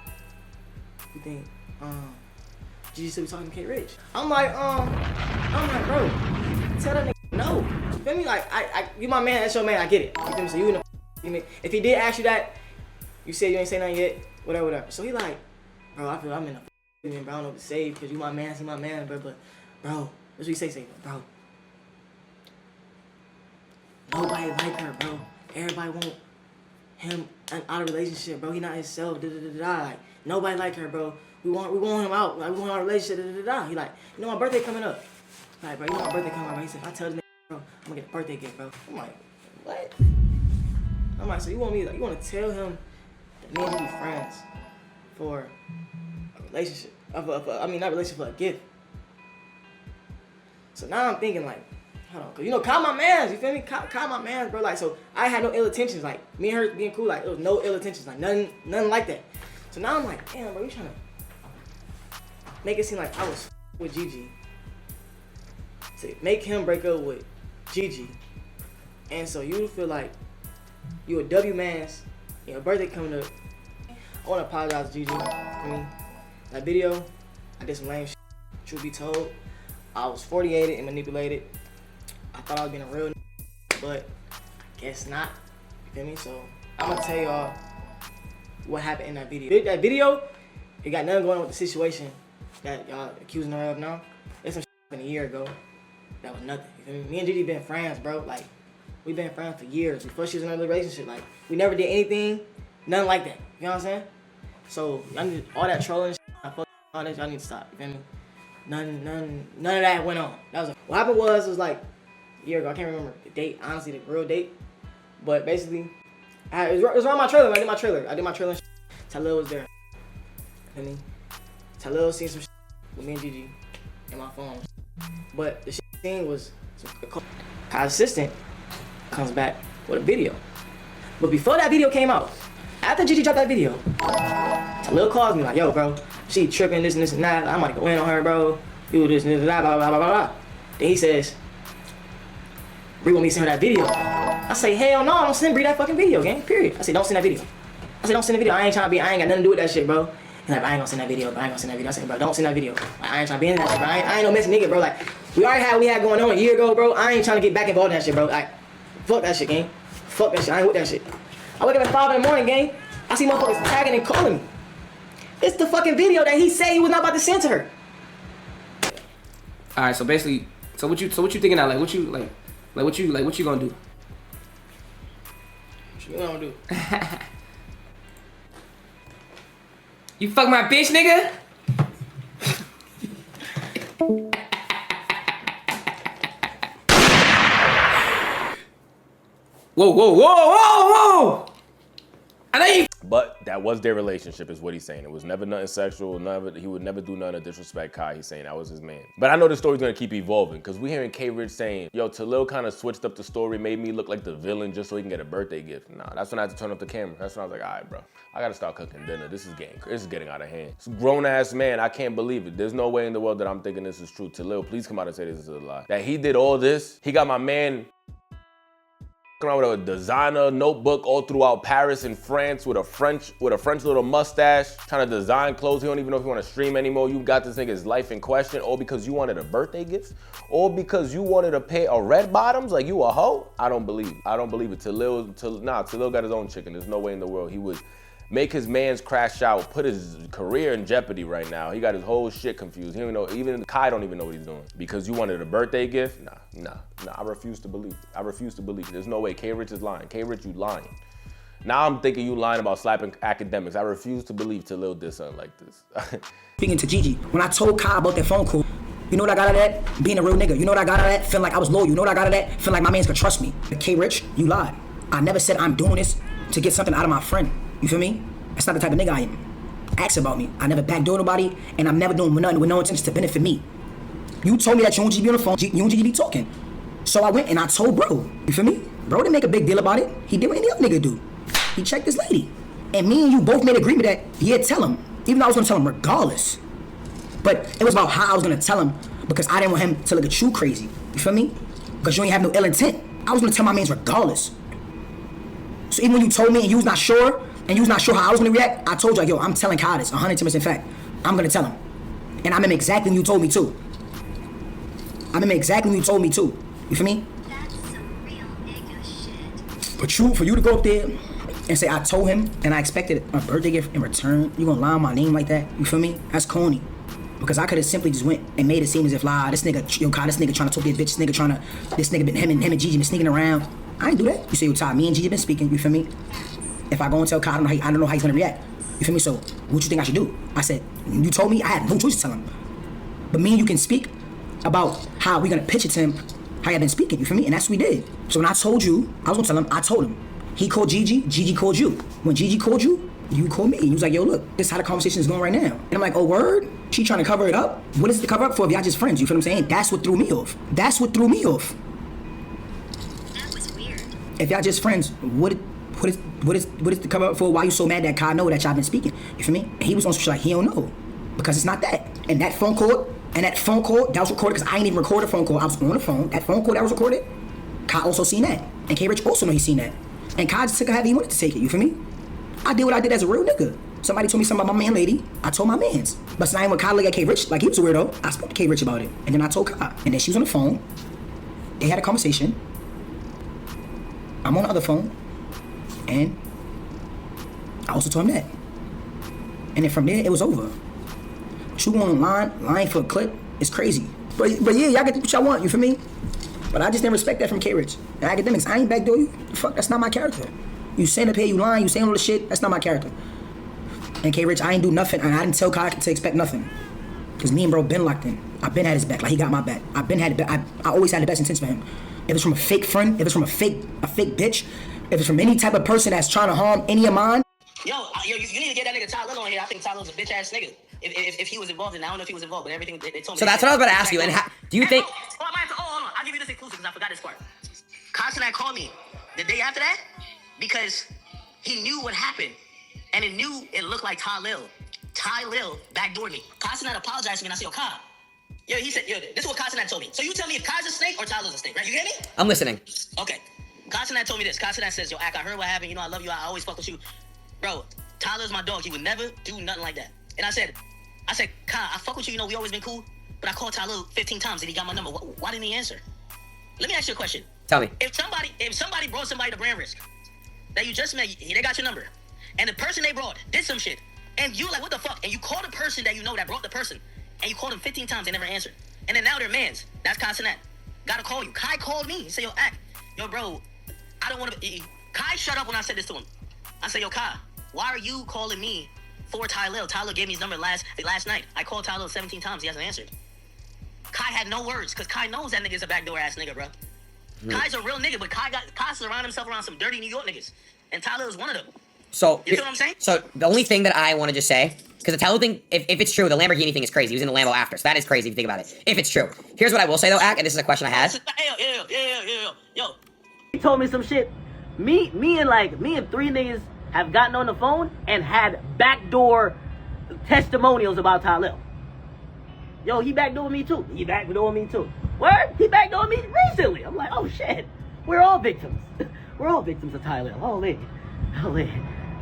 Gigi still be talking to K Rich? I'm like, bro, tell that nigga no. You feel me? Like, you my man, that's your man, I get it. You feel me? So you in the, if he did ask you that, you said you ain't say nothing yet, whatever. So he like, bro, I feel I'm in a, bro, I don't know what to say, because you my man, he my man, bro, but, bro, that's what you say, bro. Nobody like her, bro. Everybody want him out of relationship, bro. He not himself, Like, nobody like her, bro. We want him out. Like, we want our relationship, He like, you know my birthday coming up. Like, bro, you know my birthday coming up, bro. He said, if I tell this nigga, bro, I'm gonna get a birthday gift, bro. I'm like, what? I'm like, so you want to tell him that me and him be friends for a relationship? Not relationship, for a gift. So now I'm thinking like, hold on, cause you know, call my mans, you feel me? Call my mans, bro. Like, so I had no ill intentions. Like, me and her being cool, like, it was no ill intentions, like nothing like that. So now I'm like, damn, bro, you trying to make it seem like I was with Gigi to make him break up with Gigi, and so you feel like you a W mans, your birthday coming up. I want to apologize to Gigi. I mean, that video, I did some lame shit. Truth be told, I was 48 and manipulated. I thought I was being a real but I guess not. You feel me? So I'm gonna tell y'all what happened in that video. That video, it got nothing going on with the situation that y'all accusing her of now. It's some shit happened a year ago. That was nothing. You feel me? Me and Gigi been friends, bro. Like, we been friends for years. Before she was in a relationship, like, we never did anything, nothing like that. You know what I'm saying? So y'all need all that trolling shit, all that, y'all need to stop. You feel me? None of that went on. That was what happened was, it was like a year ago. I can't remember the date, honestly, the real date. But basically, it was around my trailer. I did my trailer and shit. Tylil was there. You feel me? Tylil seen some shit with me and Gigi in my phone. But the shit thing was, our assistant comes back with a video. But before that video came out, after Gigi dropped that video, Tylil calls me like, yo, bro, she tripping, this and this and that. I'm gonna go in on her, bro. You this and this and that, blah, blah, blah, blah, blah. Then he says, Bree want me to send her that video. I say, hell no, don't send Bree that fucking video, gang, period. I say, don't send that video. I ain't got nothing to do with that shit, bro. He's like, I ain't gonna send that video, I said, bro, don't send that video. Like, I ain't trying to be in that shit, bro. I ain't no messy nigga, bro. Like, we already had what we had going on a year ago, bro. I ain't trying to get back involved in that shit, bro. Like, fuck that shit, gang. Fuck that shit, I ain't with that shit. I wake up at 5 in the morning, gang. I see motherfuckers tagging and calling me. It's the fucking video that he said he was not about to send to her. All right, so basically, so what you thinking now? What you gonna do? What you gonna do? You fuck my bitch, nigga? Whoa! I know you. But that was their relationship, is what he's saying. It was never nothing sexual. He would never do nothing to disrespect Kai. He's saying that was his man. But I know the story's gonna keep evolving, because we hearing K Rich saying, yo, Tylil kind of switched up the story, made me look like the villain just so he can get a birthday gift. Nah, that's when I had to turn off the camera. That's when I was like, all right, bro, I gotta start cooking dinner. This is getting out of hand. It's a grown-ass man. I can't believe it. There's no way in the world that I'm thinking this is true. Tylil, please come out and say this is a lie. That he did all this. He got my man around with a designer notebook all throughout Paris and France with a French little mustache, trying to design clothes. He don't even know if you want to stream anymore. You got this nigga's life in question, all because you wanted a birthday gift, all because you wanted to pay a red bottoms like you a hoe. I don't believe it. Tylil got his own chicken. There's no way in the world he would make his man's crash out, put his career in jeopardy right now. He got his whole shit confused. He don't know, even Kai don't even know what he's doing. Because you wanted a birthday gift? Nah, I refuse to believe it. There's no way. K Rich is lying. K Rich, you lying. Now I'm thinking you lying about slapping Akademiks. I refuse to believe Tylil did something like this. Speaking to Gigi, when I told Kai about that phone call, you know what I got out of that? Being a real nigga. You know what I got out of that? Feeling like I was loyal. You know what I got out of that? Feeling like my mans could trust me. K Rich, you lied. I never said I'm doing this to get something out of my friend. You feel me? That's not the type of nigga I am. Ask about me. I never backdoor nobody, and I'm never doing nothing with no intentions to benefit me. You told me that you and Gigi be on the phone, you and Gigi be talking. So I went and I told bro. You feel me? Bro didn't make a big deal about it. He did what any other nigga do. He checked his lady. And me and you both made agreement that, yeah, tell him. Even though I was gonna tell him regardless. But it was about how I was gonna tell him because I didn't want him to look at you crazy. You feel me? Because you ain't have no ill intent. I was gonna tell my mans regardless. So even when you told me and you was not sure, and you was not sure how I was gonna react, I told you, like, yo, I'm telling Kai this, 110% fact. I'm gonna tell him. And I remember exactly when you told me too. You feel me? That's some real nigga shit. But for you to go up there and say I told him and I expected a birthday gift in return, you gonna lie on my name like that? You feel me? That's corny. Because I could have simply just went and made it seem as if, this nigga, yo, Kai, this nigga trying to talk to this bitch, this nigga been him and Gigi been sneaking around. I ain't do that. You say, yo, Ty, me and Gigi been speaking, you feel me? If I go and tell Kai, I don't know how he's gonna react. You feel me? So, what you think I should do? I said, you told me, I had no choice to tell him. But me and you can speak about how we gonna pitch it to him, how y'all been speaking, you feel me? And that's what we did. So when I told you, I was gonna tell him, I told him. He called Gigi, Gigi called you. When Gigi called you, you called me. And he was like, yo, look, this is how the conversation is going right now. And I'm like, oh, word? She trying to cover it up? What is it to cover up for if y'all just friends? You feel what I'm saying? That's what threw me off. That was weird. If y'all just friends, what is to cover up for? Why you so mad that Kai know that y'all been speaking? You feel me? And he was on some shit like, he don't know. Because it's not that. And that phone call, that was recorded because I ain't even recorded a phone call. I was on the phone. That phone call that was recorded, Kai also seen that. And K-Rich also know he seen that. And Kai just took it however he wanted to take it, you feel me? I did what I did as a real nigga. Somebody told me something about my man lady, I told my mans. But since I ain't with Kai look at K-Rich, like he was a weirdo, I spoke to K-Rich about it. And then I told Kai. And then she was on the phone. They had a conversation. I'm on the other phone. And I also told him that. And then from there, it was over. You going online, lying for a clip, it's crazy. But yeah, y'all get what y'all want, you feel me? But I just didn't respect that from K-Rich. And Akademiks, I ain't backdoor you. Fuck, that's not my character. You saying up here, you lying, you saying all this shit, that's not my character. And K-Rich, I ain't do nothing, and I didn't tell Kai to expect nothing. Cause me and bro been locked in. I've been had his back, like he got my back. I always had the best intentions for him. If it's from a fake friend, if it's from a fake bitch, if it's from any type of person that's trying to harm any of mine. Yo, you need to get that nigga Tylil on here. I think Tylil's a bitch ass nigga. If he was involved in, I don't know if he was involved, but everything they told me. So that's what I was about to ask you. And do you think? Hold on. I'll give you this exclusive because I forgot this part. Constantine called me the day after that because he knew what happened, and it looked like Tylil backdoored me. Constantine apologized to me, and I said, yo, Kai. Yo, he said, this is what Constantine told me. So you tell me if Kai's a snake or Tylil's a snake, right? You hear me? I'm listening. Okay. Constantine told me this. Constantine says, yo, Ak, I heard what happened. You know, I love you. I always fuck with you. Bro, Tyler's my dog. He would never do nothing like that. And I said, Kai, I fuck with you. You know, we always been cool. But I called Tyler 15 times and he got my number. Why didn't he answer? Let me ask you a question. Tell me. If somebody brought somebody to brand risk that you just met, they got your number, and the person they brought did some shit, and you like, what the fuck? And you call the person that you know that brought the person, and you called them 15 times, they never answered. And then now they're mans. That's Constantine. Gotta call you. Kai called me. He said, yo, Ak, yo, bro, I don't want to. Kai shut up when I said this to him. I said, yo, Kai, why are you calling me for Tylil? Tyler gave me his number last night. I called Tyler 17 times. He hasn't answered. Kai had no words because Kai knows that nigga's a backdoor ass nigga, bro. Kai's a real nigga, but Kai surrounded himself around some dirty New York niggas, and Tyler is one of them. So you know what I'm saying? So the only thing that I want to just say, because the Tyler thing, if it's true, the Lamborghini thing is crazy. He was in the Lambo after, so that is crazy if you think about it. If it's true, here's what I will say though, Ak, and this is a question I had. Yo. He told me some shit. Me and three niggas have gotten on the phone and had backdoor testimonials about Tylil. Yo, he backdoored me too. Word? He backdoored me recently. I'm like, oh shit. We're all victims. We're all victims of Tylil. Holy.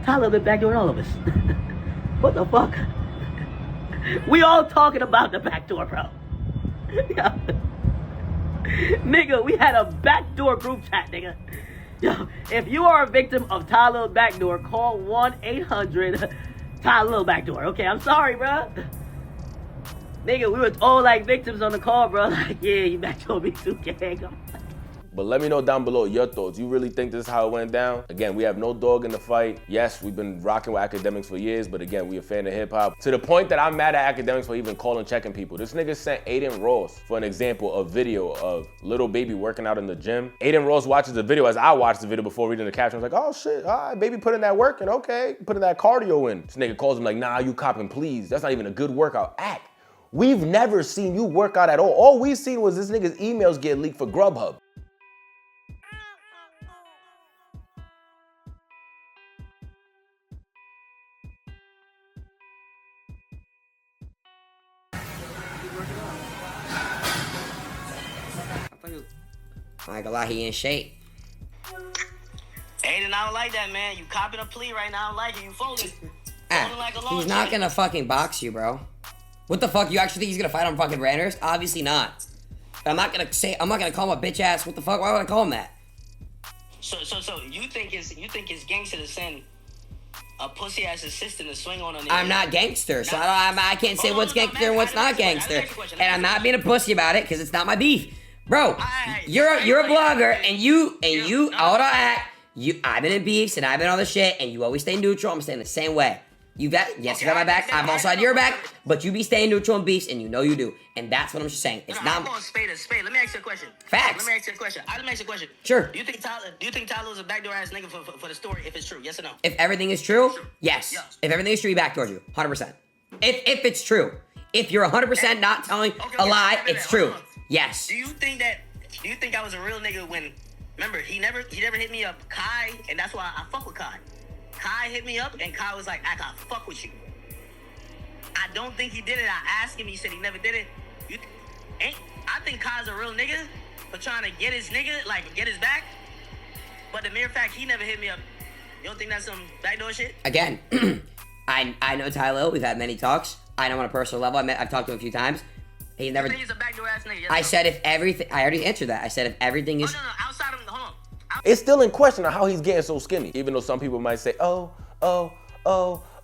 Tylil been backdooring all of us. What the fuck? We all talking about the backdoor, bro. Nigga, we had a backdoor group chat, nigga. Yo, if you are a victim of Tylil backdoor, call 1-800-Tylil backdoor. Okay, I'm sorry, bro. Nigga, we were all like victims on the call, bro. Like, yeah, you backdoored me too, gang. But let me know down below your thoughts. You really think this is how it went down? Again, we have no dog in the fight. Yes, we've been rocking with Akademiks for years, but again, we a fan of hip hop. To the point that I'm mad at Akademiks for even calling, checking people. This nigga sent Aiden Ross, for an example, a video of Lil Baby working out in the gym. Aiden Ross watches the video as I watched the video before reading the caption. I was like, oh shit, all right, baby putting that work in, okay. Putting that cardio in. This nigga calls him like, nah, you copping, please. That's not even a good workout. Act. We've never seen you work out at all. All we seen was this nigga's emails get leaked for Grubhub. I ain't gonna lie, he in shape. Aiden, I don't like that, man. You copping a plea right now. I don't like it. You folding. Like a He's not gonna fucking box you, bro. What the fuck? You actually think he's gonna fight on fucking Randers? Obviously not. I'm not gonna call him a bitch ass. What the fuck? Why would I call him that? So you think it's gangster to send a pussy ass assistant to swing on a nigga? I'm not gangster, so I can't say what's gangster and what's not gangster. And I'm not being a pussy about it because it's not my beef. Bro, you're a blogger and you hold on, I've been in beefs and I've been on the shit and you always stay neutral. I'm staying the same way. You got my back. I've also had your back, but you be staying neutral in beefs and you know you do. And that's what I'm just saying. It's not. I'm going spade to spade. Let me ask you a question. Facts. Let me ask you a question. Sure. Do you think Tyler was a backdoor ass nigga for the story? If it's true, yes or no? If everything is true, yes. If everything is true, he backdoored you, 100%. If it's true, if you're 100% not telling a lie, it's true. Yes. Do you think I was a real nigga when? Remember, he never hit me up, Kai, and that's why I fuck with Kai. Kai hit me up, and Kai was like, I fuck with you. I don't think he did it. I asked him, he said he never did it. I think Kai's a real nigga for trying to get his nigga, like, get his back. But the mere fact he never hit me up, you don't think that's some backdoor shit? Again, I know Tylil. We've had many talks. I know him on a personal level. I've talked to him a few times. He's never. He's a backdoor ass nigga. Yes, I said if everything. I already answered that. I said if everything is. No. Outside of hold on. It's still in question on how he's getting so skinny. Even though some people might say, oh,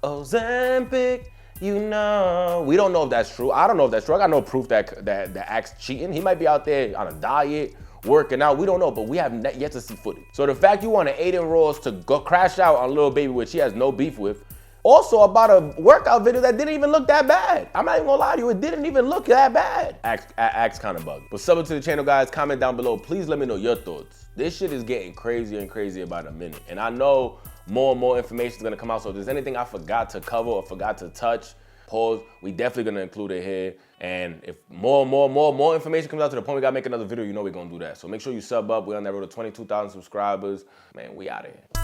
Ozempic, you know. We don't know if that's true. I don't know if that's true. I got no proof that Axe cheating. He might be out there on a diet, working out. We don't know, but we have yet to see footage. So the fact you wanted Aiden Ross to go crash out on Lil Baby, which he has no beef with, also about a workout video that didn't even look that bad. I'm not even gonna lie to you, it didn't even look that bad. Axe kind of bugged. But sub to the channel, guys, comment down below. Please let me know your thoughts. This shit is getting crazier and crazier by the minute. And I know more and more information is gonna come out, so if there's anything I forgot to cover or forgot to touch, pause, we definitely gonna include it here. And if more information comes out to the point we gotta make another video, you know we're gonna do that. So make sure you sub up. We're on that road to 22,000 subscribers. Man, we out of here.